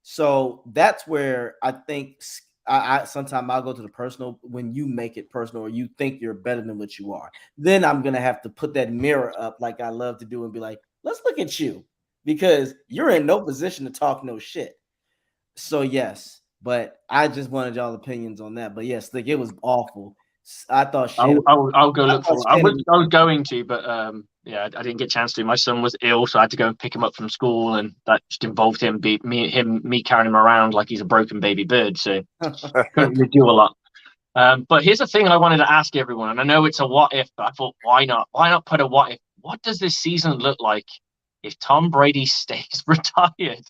So that's where I think I sometimes I'll go to the personal when you make it personal or you think you're better than what you are. Then I'm going to have to put that mirror up like I love to do and be like, let's look at you, because you're in no position to talk no shit. So yes, but I just wanted y'all's opinions on that. But yes, like it was awful. I thought I'll go look for it. I was going to, but I didn't get a chance to. My son was ill, so I had to go and pick him up from school, and that just involved me carrying him around like he's a broken baby bird. So couldn't really do a lot. But here's the thing I wanted to ask everyone, and I know it's a what if, but I thought, why not? Why not put a what if? What does this season look like if Tom Brady stays retired,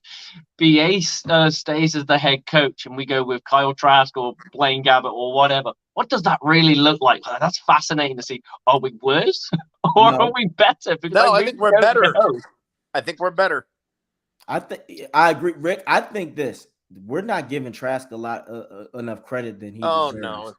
BA stays as the head coach, and we go with Kyle Trask or Blaine Gabbert or whatever? What does that really look like? That's fascinating to see. Are we worse or are we better? Because I think we're better. I think we're better. I agree, Rick. I think we're not giving Trask a lot enough credit than he deserves. No.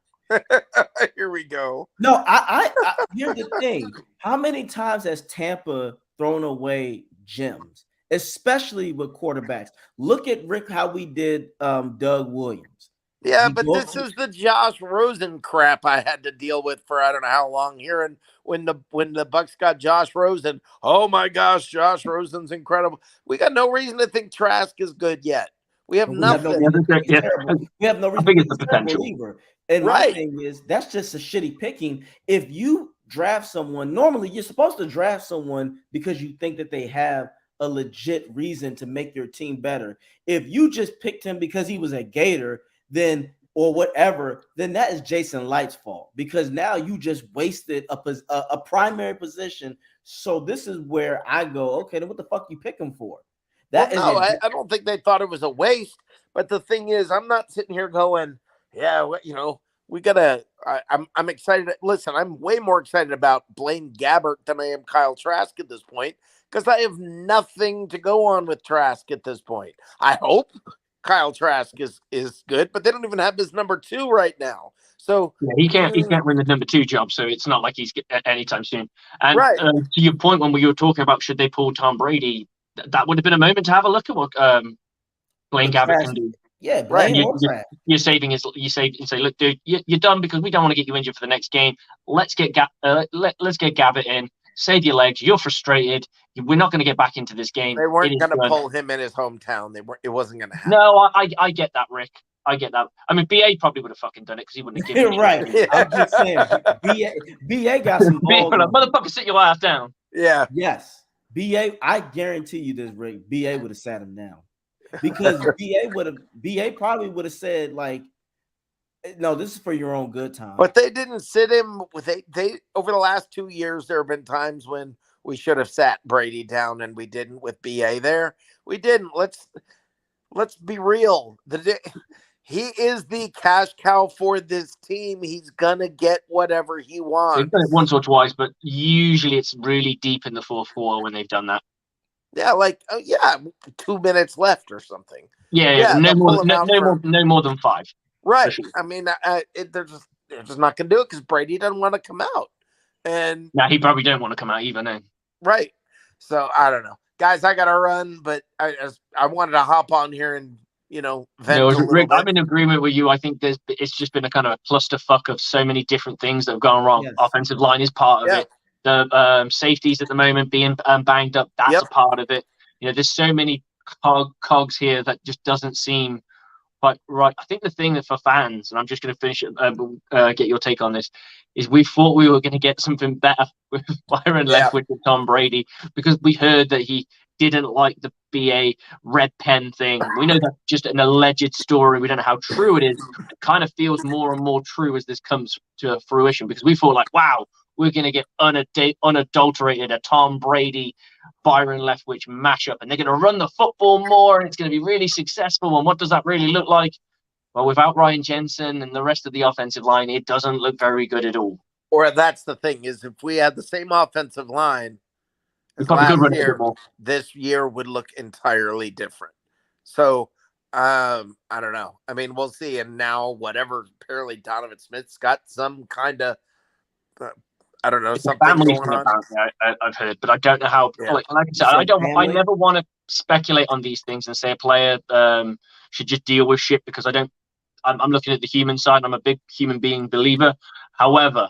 Here we go. No, I here's the thing. How many times has Tampa thrown away gems, especially with quarterbacks? Look at Rick, how we did Doug Williams. Yeah, but this is the Josh Rosen crap I had to deal with for I don't know how long here. And when the Bucs got Josh Rosen, oh my gosh, Josh Rosen's incredible. We got no reason to think Trask is good yet. We have nothing. We have no reason. I think it's the potential. And my thing is, that's just a shitty picking. If you draft someone, normally you're supposed to draft someone because you think that they have a legit reason to make your team better. If you just picked him because he was a Gator, then or whatever, then that is Jason Light's fault, because now you just wasted a primary position. So this is where I go, okay, then what the fuck you pick him for? I don't think they thought it was a waste. But the thing is, I'm not sitting here going, yeah, we gotta. I'm excited. Listen, I'm way more excited about Blaine Gabbert than I am Kyle Trask at this point, because I have nothing to go on with Trask at this point. I hope Kyle Trask is good, but they don't even have his number 2 right now. So Yeah, he can't win the number 2 job, so it's not like he's anytime soon. And right. To your point, when we were talking about should they pull Tom Brady, that would have been a moment to have a look at what Blaine Gabbert can do. Yeah, Right. Blaine or Trask. You're saving his. You say, look, dude, you're done because we don't want to get you injured for the next game. Let's get Gabbert in. Save your legs. You're frustrated. We're not going to get back into this game. They weren't going to done. pull him in his hometown. It wasn't going to happen. No, I get that, Rick. I get that. I mean, BA probably would have fucking done it because he wouldn't have given it. Right. Yeah. I'm just saying, BA got some balls. Motherfucker, sit your ass down. Yeah. Yes. BA, I guarantee you this, Rick. BA would have sat him down. Because BA probably would have said, like, no, this is for your own good time. But they didn't sit him with they over the last 2 years. There have been times when we should have sat Brady down and we didn't with BA there. We didn't. Let's be real. He is the cash cow for this team. He's gonna get whatever he wants. They've done it once or twice, but usually it's really deep in the fourth quarter when they've done that. Yeah, like 2 minutes left or something. Yeah, no more than 5. Right. Sure. I mean, they're just not going to do it because Brady doesn't want to come out. And now he probably don't want to come out either. No. Right. So I don't know, guys. I got to run, but I wanted to hop on here and vent Rick, I'm in agreement with you. I think it's just been a kind of a clusterfuck of so many different things that have gone wrong. Yes. Offensive line is part of it. The safeties at the moment being banged up, that's a part of it. There's so many cogs here that just doesn't seem quite right. I think the thing that for fans, and I'm just going to finish it, get your take on this, is we thought we were going to get something better with Byron Leftwich and Tom Brady because we heard that he didn't like the BA red pen thing. We know that's just an alleged story. We don't know how true it is. It kind of feels more and more true as this comes to fruition because we thought like, wow, we're going to get unadulterated a Tom Brady, Byron Leftwich mashup, and they're going to run the football more, and it's going to be really successful. And what does that really look like? Well, without Ryan Jensen and the rest of the offensive line, it doesn't look very good at all. Or that's the thing is, if we had the same offensive line as last year, this year would look entirely different. So I don't know. I mean, we'll see. And now, whatever, apparently Donovan Smith's got some kind of. I don't know, something going on. I've heard, but I don't know how. Yeah. Like I said, I never want to speculate on these things and say a player should just deal with shit because I'm looking at the human side. I'm a big human being believer. However,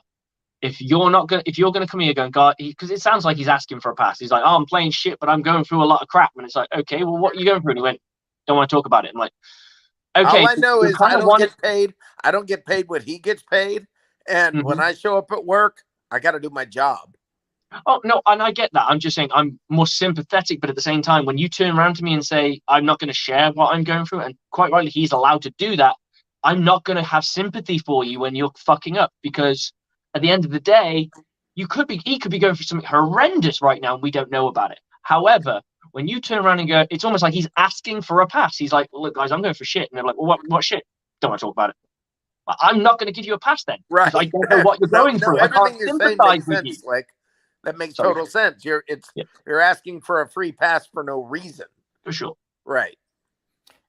if you're gonna come here going, God, because it sounds like he's asking for a pass. He's like, oh, I'm playing shit, but I'm going through a lot of crap. And it's like, okay, well, what are you going through? And he went, don't want to talk about it. I'm like, okay. All I know is I don't get paid. I don't get paid what he gets paid. And when I show up at work, I got to do my job. Oh, no, and I get that. I'm just saying I'm more sympathetic, but at the same time, when you turn around to me and say, I'm not going to share what I'm going through, and quite rightly, he's allowed to do that, I'm not going to have sympathy for you when you're fucking up, because at the end of the day, he could be going through something horrendous right now, and we don't know about it. However, when you turn around and go, it's almost like he's asking for a pass. He's like, look, guys, I'm going for shit. And they're like, well, what shit? Don't want to talk about it. I'm not going to give you a pass then. Right. I don't know what you're going through. Everything you're saying makes sense. Like, that makes total sense. You're asking for a free pass for no reason. For sure. Right.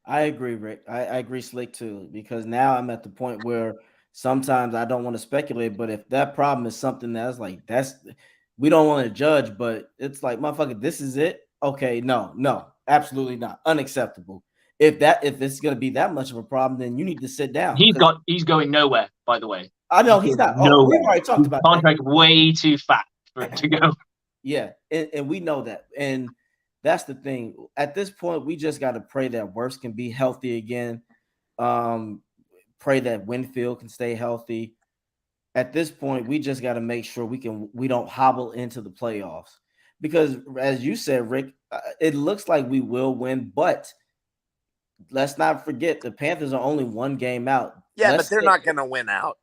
I agree, Rick. I agree, Slick, too, because now I'm at the point where sometimes I don't want to speculate, but if that problem is something that's like, we don't want to judge, but it's like, motherfucker, this is it. Okay, no, absolutely not. Unacceptable. If it's going to be that much of a problem, then you need to sit down. He's going nowhere, by the way. I know he's not. Nowhere. We've already talked about contract way too fat for it to go. Yeah, and we know that. And that's the thing. At this point, we just got to pray that Wirfs can be healthy again. Pray that Winfield can stay healthy. At this point, we just got to make sure we don't hobble into the playoffs. Because as you said, Rick, it looks like we will win, but let's not forget the Panthers are only one game out. Yeah, but they're not going to win out.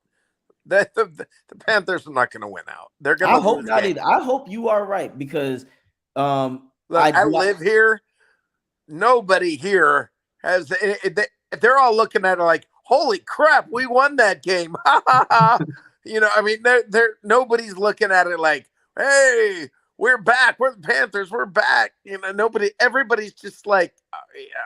The Panthers are not going to win out. They're going to. I hope not either. I hope you are right because look, I live here. Nobody here has. They're all looking at it like, "Holy crap, we won that game!" I mean, nobody's looking at it like, "Hey, we're back. We're the Panthers. We're back. Everybody's just like,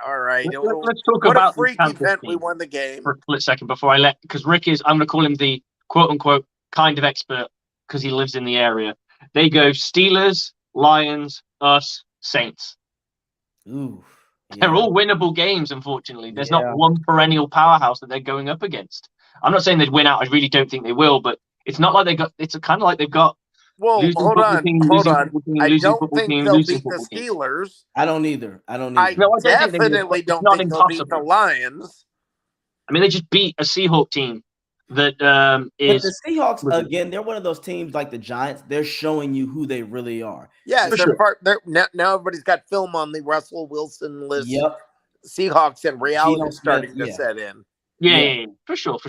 all right. Let's talk What a about freak the Panthers event we team won the game. for a split second before I let, because Rick is, I'm going to call him the quote unquote kind of expert because he lives in the area. They go Steelers, Lions, us, Saints. Ooh, They're all winnable games, unfortunately. There's not one perennial powerhouse that they're going up against. I'm not saying they'd win out. I really don't think they will, but it's not like they got, it's kind of like they've got. Well, hold on. I don't think they'll beat the Steelers. I don't either. I definitely don't think they'll beat the Lions. I mean, they just beat a Seahawk team that is. But the Seahawks, again, they're one of those teams like the Giants. They're showing you who they really are. Yeah, now everybody's got film on the Russell Wilson-less Seahawks, and reality is starting to set in. Yeah, for sure.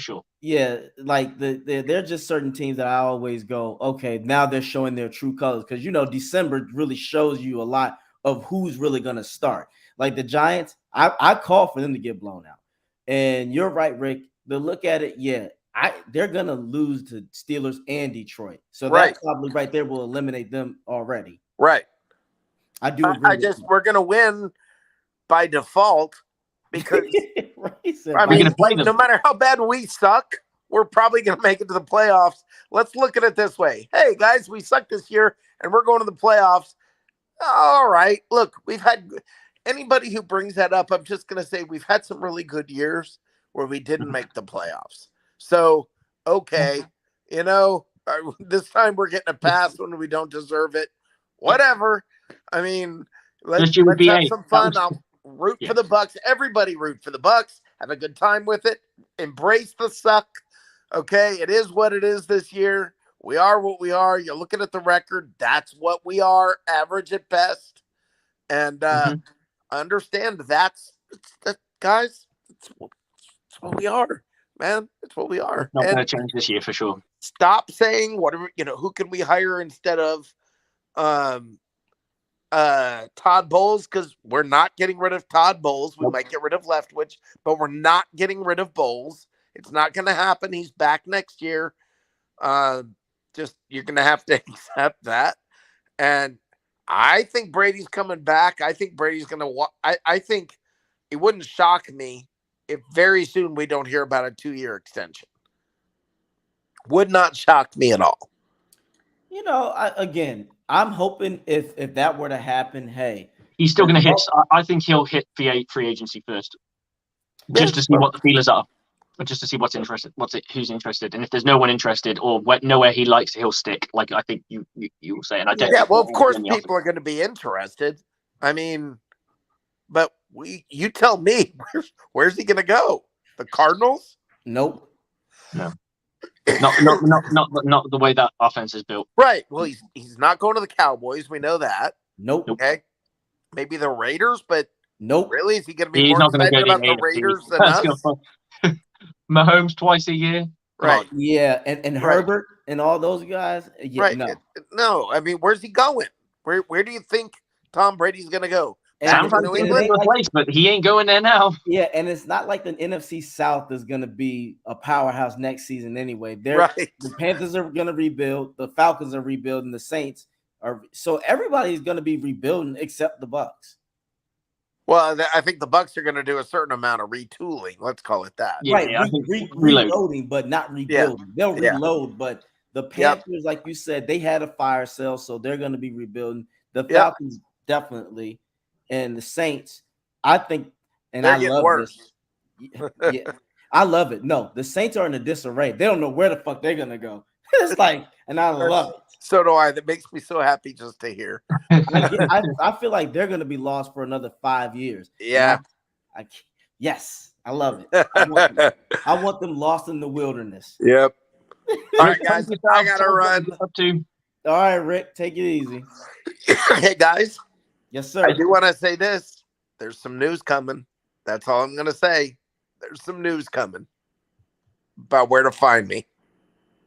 Yeah, like they're just certain teams that I always go, okay, now they're showing their true colors, because December really shows you a lot of who's really gonna start. Like the Giants, I call for them to get blown out, and you're right, Rick. To look at it, they're gonna lose to Steelers and Detroit, so that probably right there will eliminate them already. Right, I do. Agree we're gonna win by default. Because no matter how bad we suck, we're probably going to make it to the playoffs. Let's look at it this way. Hey, guys, we suck this year, and we're going to the playoffs. All right. Look, we've had anybody who brings that up, I'm just going to say we've had some really good years where we didn't make the playoffs. So, okay, this time we're getting a pass when we don't deserve it. Whatever. I mean, let's have some fun. I'll root for the Bucs. Everybody root for the Bucs. Have a good time with it. Embrace the suck. Okay, it is what it is this year. We are what we are. You're looking at the record. That's what we are, average at best. And understand that's guys. It's what we are, man. It's what we are. It's not going to change this year for sure. Stop saying whatever. Who can we hire instead of Todd Bowles, because we're not getting rid of Todd Bowles. We might get rid of Leftwich, but we're not getting rid of Bowles. It's not going to happen. He's back next year. Just you're going to have to accept that. And I think Brady's coming back. I think Brady's going to. I think it wouldn't shock me if very soon we don't hear about a 2-year extension. Would not shock me at all. I'm hoping if that were to happen, hey, he's still going to hit. I think he'll hit free agency first, just to see what the feelers are, just to see who's interested, and if there's no one interested or nowhere he likes, he'll stick. Like I think you will say, and I don't. Yeah, well, of course, people are going to be interested. I mean, but you tell me, where's he going to go? The Cardinals? Nope. No. Not the way that offense is built. Right. Well, he's not going to the Cowboys. We know that. Nope. Okay. Maybe the Raiders, but nope. Really, is he going to be more excited about the Raiders than us? Mahomes twice a year. Right. Yeah, and Herbert and all those guys. Yeah, right. No. I mean, where's he going? Where do you think Tom Brady's going to go? But he ain't going there now. Yeah, and it's not like the NFC South is going to be a powerhouse next season anyway. The Panthers are going to rebuild, the Falcons are rebuilding, the Saints are. So everybody's going to be rebuilding except the Bucs. Well, I think the Bucs are going to do a certain amount of retooling. Let's call it that. Reloading, but not rebuilding. They'll reload, but the Panthers, like you said, they had a fire sale, so they're going to be rebuilding. The Falcons definitely. And the Saints, I think, and I love this. Yeah, I love it. No, the Saints are in a disarray. They don't know where the fuck they're gonna go. It's like, and I love it. So do I. That makes me so happy just to hear. I feel like they're gonna be lost for another 5 years. Yeah. Yes, I love it. I want them lost in the wilderness. Yep. All right, guys. I gotta run. All right, Rick, take it easy. Hey, guys. Yes, sir. I do want to say this. There's some news coming. That's all I'm going to say. There's some news coming about where to find me.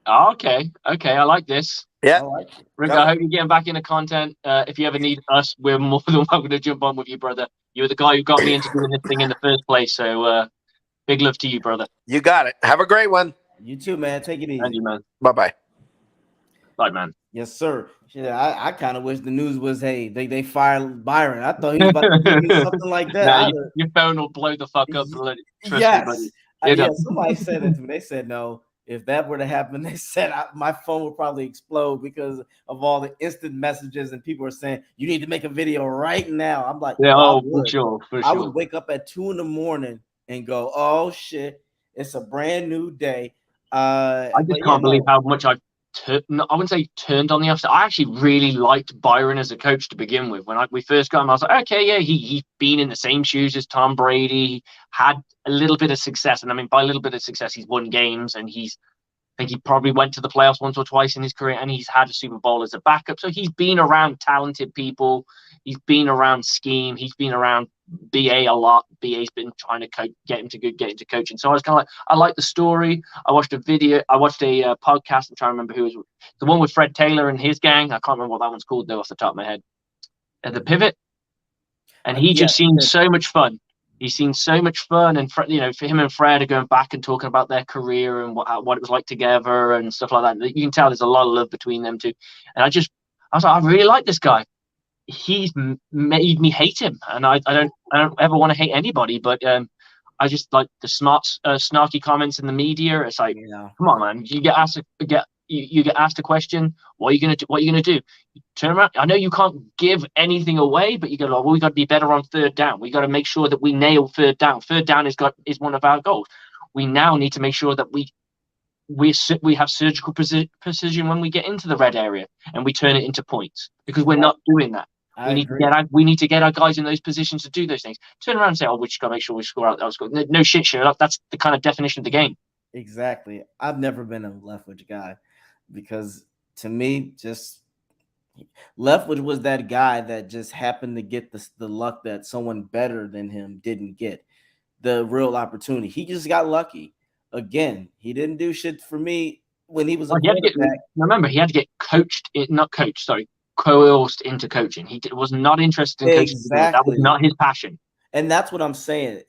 Okay. I like this. Yeah. Rick, I hope you're getting back into content. If you ever need us, we're more than welcome to jump on with you, brother. You were the guy who got me into doing this thing in the first place. So big love to you, brother. You got it. Have a great one. You too, man. Take it easy. Thank you, man. Bye-bye. Like, man. Yes, sir. Yeah, I kind of wish the news was, hey, they fired Byron. I thought he was about to give me something like that. Nah, your phone will blow the fuck up. Trust me, buddy. Yeah, somebody said it to me. They said, no, if that were to happen, they said my phone would probably explode because of all the instant messages and people are saying, you need to make a video right now. I'm like, yeah, for sure. I would wake up at 2 a.m. and go, oh, shit, it's a brand new day. I just can't believe how much I wouldn't say turned on the upside. I actually really liked Byron as a coach to begin with. When we first got him, I was like, okay, yeah, he's been in the same shoes as Tom Brady, had a little bit of success. And I mean, by a little bit of success, he's won games, and I think he probably went to the playoffs once or twice in his career, and he's had a Super Bowl as a backup. So he's been around talented people. He's been around scheme. He's been around BA a lot. BA's been trying to get him into coaching. So I was kind of like, I like the story. I watched a podcast. I'm trying to remember who was the one with Fred Taylor and his gang. I can't remember what that one's called though off the top of my head. The Pivot. And he just seemed so much fun. He seemed so much fun, and for him and Fred are going back and talking about their career and what it was like together and stuff like that. You can tell there's a lot of love between them two. And I was like, I really like this guy. He's made me hate him, and I don't ever want to hate anybody, but I just like the snarky comments in the media. It's like, come on, man, you get asked a question. What are you gonna do? You turn around. I know you can't give anything away, but you go, well, we got to be better on third down. We got to make sure that we nail third down. Third down is one of our goals. We now need to make sure that we have surgical precision when we get into the red area and we turn it into points, because we're not doing that. We need to get our guys in those positions to do those things. Turn around and say, we just got to make sure we score out. No shit, Sherlock. That's the kind of definition of the game. Exactly. I've never been a Leftwich guy, because to me, just Leftwich was that guy that just happened to get the luck that someone better than him didn't get, the real opportunity. He just got lucky. Again, he didn't do shit for me when he was a quarterback. Remember, he had to get coerced into coaching. He was not interested in coaching. Exactly. That was not his passion. And that's what I'm saying.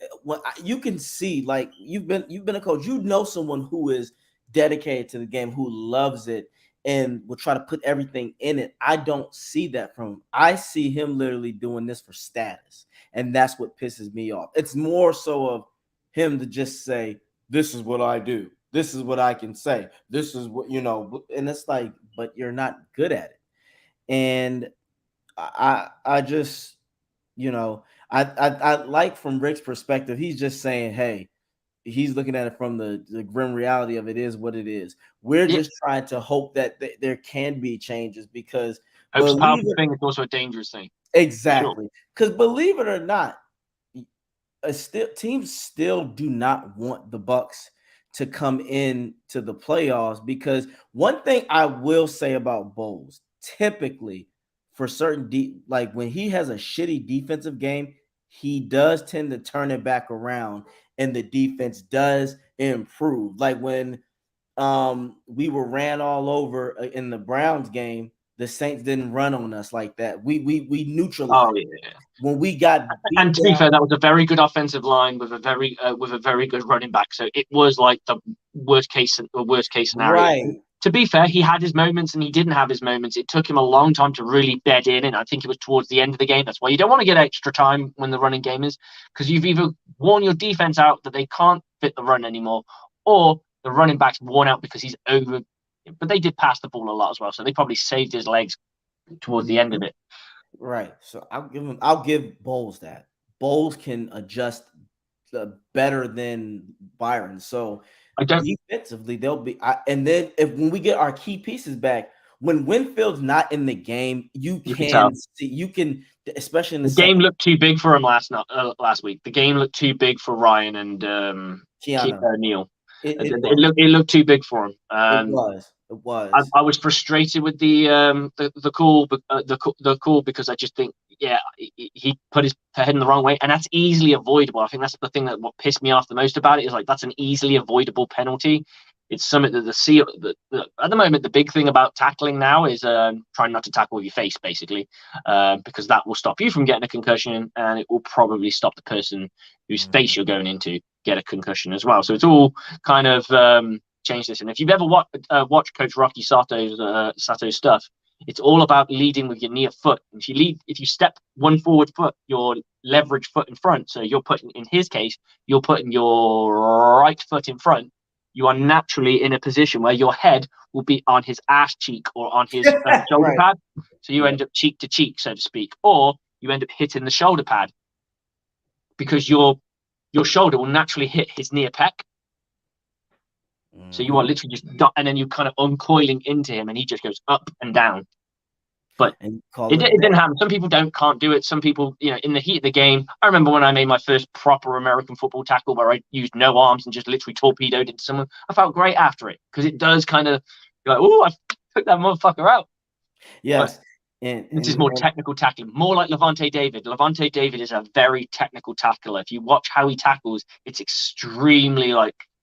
You can see, like, you've been a coach. You know someone who is dedicated to the game, who loves it, and will try to put everything in it. I don't see that from him. I see him literally doing this for status, and that's what pisses me off. It's more so of him to just say, this is what I do. This is what I can say. This is what, and it's like, but you're not good at it. And I just, I like, from Rick's perspective, he's just saying, hey, he's looking at it from the grim reality of it is what it is. We're just trying to hope that there can be changes, because hope's a powerful thing. It's also a dangerous thing. Exactly. Because believe it or not, teams still do not want the Bucs to come in to the playoffs, because one thing I will say about Bowles, typically for certain like when he has a shitty defensive game, he does tend to turn it back around and the defense does improve. Like when we were ran all over in the Browns game, the Saints didn't run on us like that. We neutralized. Oh, yeah. When we got and to be fair, that was a very good offensive line with a very good running back. So it was like the worst case scenario. Right. To be fair, he had his moments and he didn't have his moments. It took him a long time to really bed in, and I think it was towards the end of the game. That's why you don't want to get extra time when the running game is, because you've either worn your defense out that they can't fit the run anymore, or the running back's worn out because he's over. But they did pass the ball a lot as well, so they probably saved his legs towards the end of it. Right. So I'll give Bowles that. Bowles can adjust better than Byron. So defensively, they'll be. And then when we get our key pieces back, when Winfield's not in the game, you can see, especially in the game looked too big for him last week. The game looked too big for Ryan and Neal. It looked too big for him. It was. I was frustrated with the call because I just think, he put his head in the wrong way, and that's easily avoidable. I think that's the thing that what pissed me off the most about it is like that's an easily avoidable penalty. It's something that at the moment the big thing about tackling now is trying not to tackle with your face, basically, because that will stop you from getting a concussion, and it will probably stop the person whose face you're going into get a concussion as well. So it's all kind of change this. And if you've ever watched Coach Rocky Sato's stuff, it's all about leading with your near foot. If you step one forward foot, your leverage foot in front. So in his case, you're putting your right foot in front. You are naturally in a position where your head will be on his ass cheek or on his shoulder pad. So you end up cheek to cheek, so to speak, or you end up hitting the shoulder pad because your shoulder will naturally hit his near pec. So you are literally just and then you kind of uncoiling into him, and he just goes up and down. But it didn't happen. Some people can't do it. Some people, in the heat of the game. I remember when I made my first proper American football tackle where I used no arms and just literally torpedoed into someone. I felt great after it because it does kind of like, oh, I took that motherfucker out. Yes. This is more technical tackling, more like Levante David. Levante David is a very technical tackler. If you watch how he tackles, it's extremely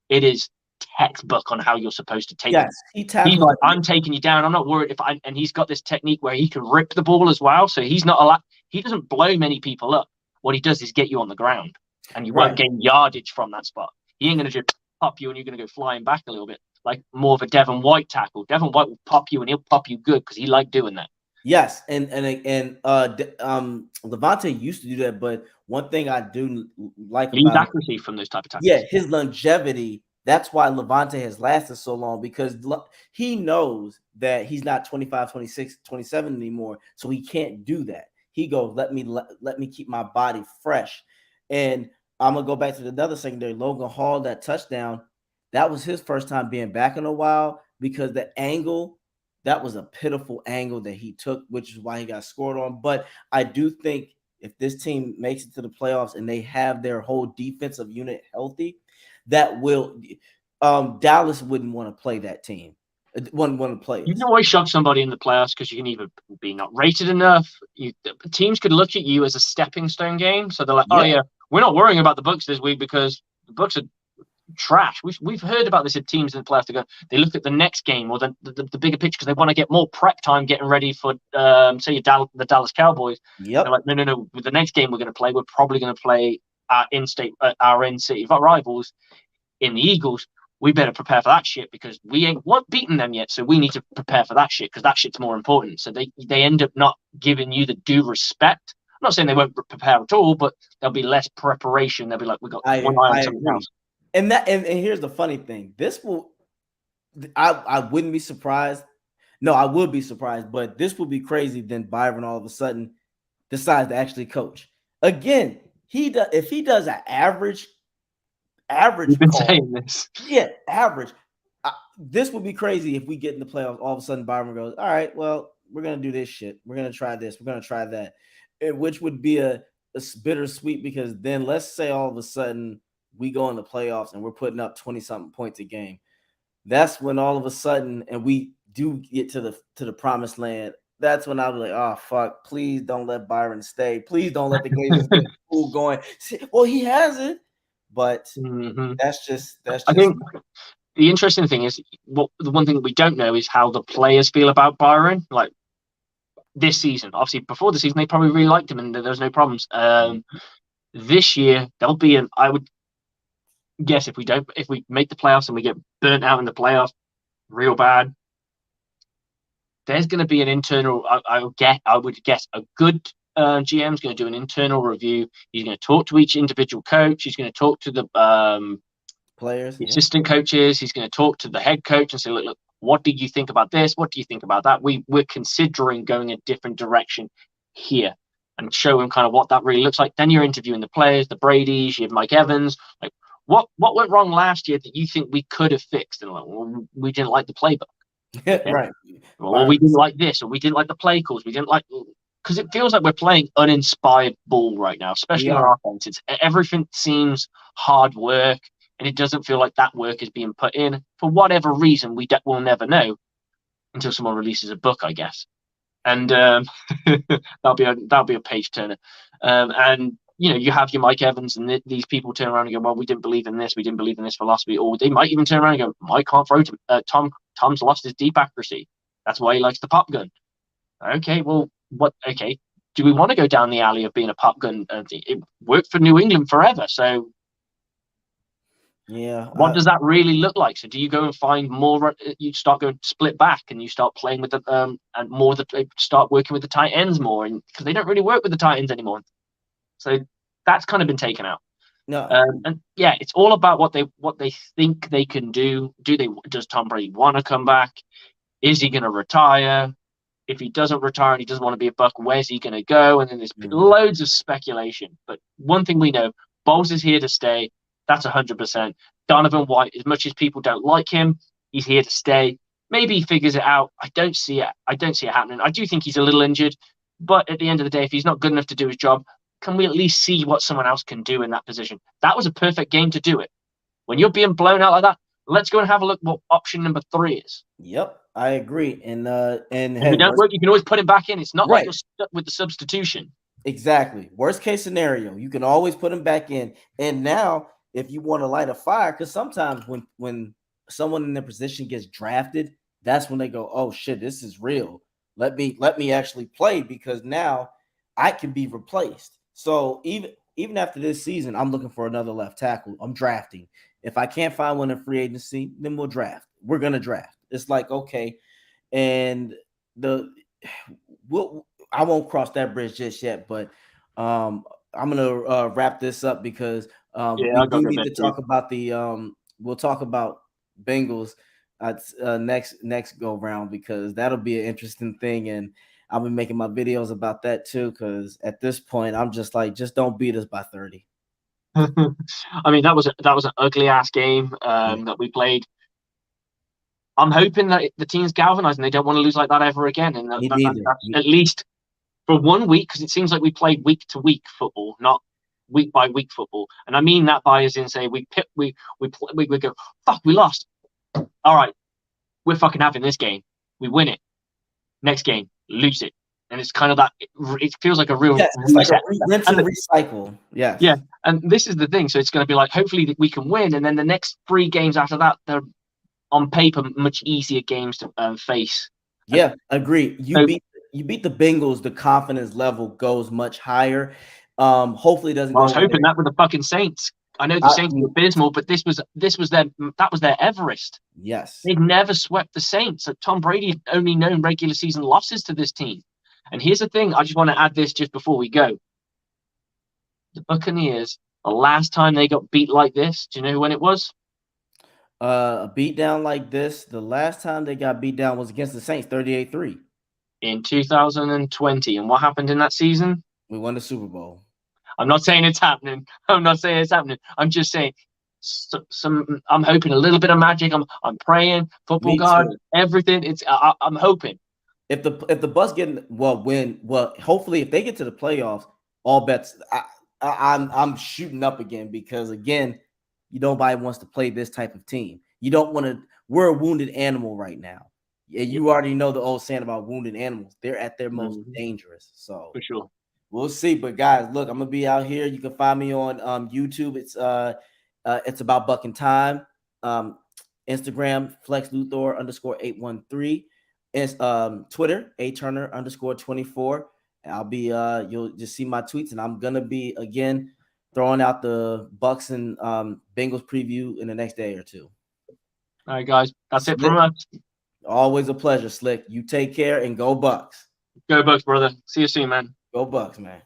it is textbook on how you're supposed to take it. He's like, I'm taking you down. I'm not worried and he's got this technique where he can rip the ball as well. So he doesn't blow many people up. What he does is get you on the ground and you won't gain yardage from that spot. He ain't going to just pop you and you're going to go flying back a little bit, like more of a Devin White tackle. Devin White will pop you and he'll pop you good because he liked doing that. Yes, and Levante used to do that, but one thing I do like about accuracy from those type of tackles. Yeah, his longevity. That's why Levante has lasted so long, because he knows that he's not 25, 26, 27 anymore, so he can't do that. He goes, let me keep my body fresh. And I'm gonna go back to another secondary. Logan Hall, that touchdown, that was his first time being back in a while, because the angle. That was a pitiful angle that he took, which is why he got scored on. But I do think if this team makes it to the playoffs and they have their whole defensive unit healthy, that will Dallas wouldn't want to play that team. Wouldn't want to play. You can always shove somebody in the playoffs because you can either be not rated enough. Teams could look at you as a stepping stone game. So they're like, oh, yeah, we're not worrying about the Bucs this week because the Bucs are trash. We've heard about this at teams in the playoffs. They look at the next game or the bigger picture because they want to get more prep time getting ready for say the Dallas Cowboys. Yep. They're like, no. With the next game we're going to play, we're probably going to play our in-city rivals in the Eagles. We better prepare for that shit because we ain't beaten them yet. So we need to prepare for that shit because that shit's more important. So they end up not giving you the due respect. I'm not saying they won't prepare at all, but there'll be less preparation. They'll be like, we got one eye on something else. And here's the funny thing. I wouldn't be surprised. No, I would be surprised, but this would be crazy. Then Byron all of a sudden decides to actually coach again. If he does an average. You've been saying this. Yeah, average. This would be crazy if we get in the playoffs. All of a sudden, Byron goes, "All right, well, we're gonna do this shit. We're gonna try this. We're gonna try that," which would be a bittersweet, because then let's say all of a sudden we go in the playoffs and we're putting up 20-something points a game. That's when all of a sudden, and we do get to the promised land. That's when I'll be like, oh, fuck, please don't let Byron stay. Please don't let the Glazers get cool going. Well, he has it, but that's just. I think the interesting thing is, the one thing that we don't know is how the players feel about Byron. Like this season, obviously before the season, they probably really liked him and there was no problems. This year, there'll be I would guess if we make the playoffs and we get burnt out in the playoffs real bad, there's going to be an internal. I would guess a good GM is going to do an internal review. He's going to talk to each individual coach. He's going to talk to the players, the assistant coaches. He's going to talk to the head coach and say, look, what do you think about this? What do you think about that? We're considering going a different direction here, and show him kind of what that really looks like. Then you're interviewing the players, the Bradys, you have Mike Evans, like. What went wrong last year that you think we could have fixed? And like, well, we didn't like the playbook. Right. Or we didn't like this, or we didn't like the play calls. We didn't like, because it feels like we're playing uninspired ball right now, especially on offense. Everything seems hard work, and it doesn't feel like that work is being put in for whatever reason. We'll never know until someone releases a book, I guess. And that'll be a page turner. And you have your Mike Evans and these people turn around and go, well, we didn't believe in this. We didn't believe in this philosophy. Or they might even turn around and go, Mike can't throw to Tom's lost his deep accuracy. That's why he likes the pop gun. Okay, well, okay. Do we want to go down the alley of being a pop gun? It worked for New England forever. So Yeah. What does that really look like? So do you go and find more? You start going split back, and you start playing with the and more that start working with the tight ends more, and because they don't really work with the tight ends anymore. So that's kind of been taken out. No. And yeah, it's all about what they think they can do. Does Tom Brady want to come back? Is he going to retire? If he doesn't retire and he doesn't want to be a Buck, where's he going to go? And then there's loads of speculation. But one thing we know, Bowles is here to stay. That's 100%. Donovan White, as much as people don't like him, he's here to stay. Maybe he figures it out. I don't see it happening. I do think he's a little injured. But at the end of the day, if he's not good enough to do his job, can we at least see what someone else can do in that position? That was a perfect game to do it. When you're being blown out like that, let's go and have a look what option number 3 is. Yep, I agree. And if it don't work, you can always put him back in. It's not like you're stuck with the substitution. Exactly. Worst case scenario, you can always put him back in. And now, if you want to light a fire, because sometimes when someone in their position gets drafted, that's when they go, "Oh shit, this is real. Let me actually play because now I can be replaced." So even after this season, I'm looking for another left tackle. I'm drafting. If I can't find one in free agency, then we'll draft. We're gonna draft. It's like, okay, and I won't cross that bridge just yet, but I'm gonna wrap this up because we do need to talk about we'll talk about Bengals next go round because that'll be an interesting thing, and I'll be making my videos about that too. Because at this point, I'm just like, just don't beat us by 30. I mean, that was an ugly ass game that we played. I'm hoping that the team's galvanized and they don't want to lose like that ever again. And that's at least for 1 week, because it seems like we play week to week football, not week by week football. And I mean that by as in say we go, fuck, we lost. All right, we're fucking having this game. We win it. Next game, lose it. And it's kind of that. It feels like a real rinse and recycle. Yeah. And this is the thing. So it's going to be like, hopefully we can win, and then the next 3 games after that, they're on paper much easier games to face. Yeah, agree. You beat the Bengals. The confidence level goes much higher. Hopefully, it doesn't. I was hoping that with the fucking Saints. I know the Saints were abysmal, but that was their Everest. Yes, they've never swept the Saints. So Tom Brady only known regular season losses to this team. And here's the thing, I just want to add this just before we go. The Buccaneers, the last time they got beat like this, do you know when it was? A beat down like this, the last time they got beat down was against the Saints, 38-3. In 2020. And what happened in that season? We won the Super Bowl. I'm not saying it's happening. I'm just saying I'm hoping a little bit of magic. I'm praying, football God, everything. I'm hoping. If the Bucs get hopefully if they get to the playoffs, all bets I'm shooting up again because again, nobody wants to play this type of team. You don't want to. We're a wounded animal right now. Yeah, you already know the old saying about wounded animals. They're at their most dangerous. So for sure, we'll see. But guys, look, I'm gonna be out here. You can find me on YouTube. It's about Buck and Time. Instagram FlexLuthor_813. It's Twitter @Turner_24. I'll be you'll just see my tweets, and I'm gonna be again throwing out the Bucs and Bengals preview in the next day or two. All right, guys, that's it from us. Always a pleasure, Slick. You take care and go Bucs. Go Bucs, brother. See you soon, man. Go Bucs, man.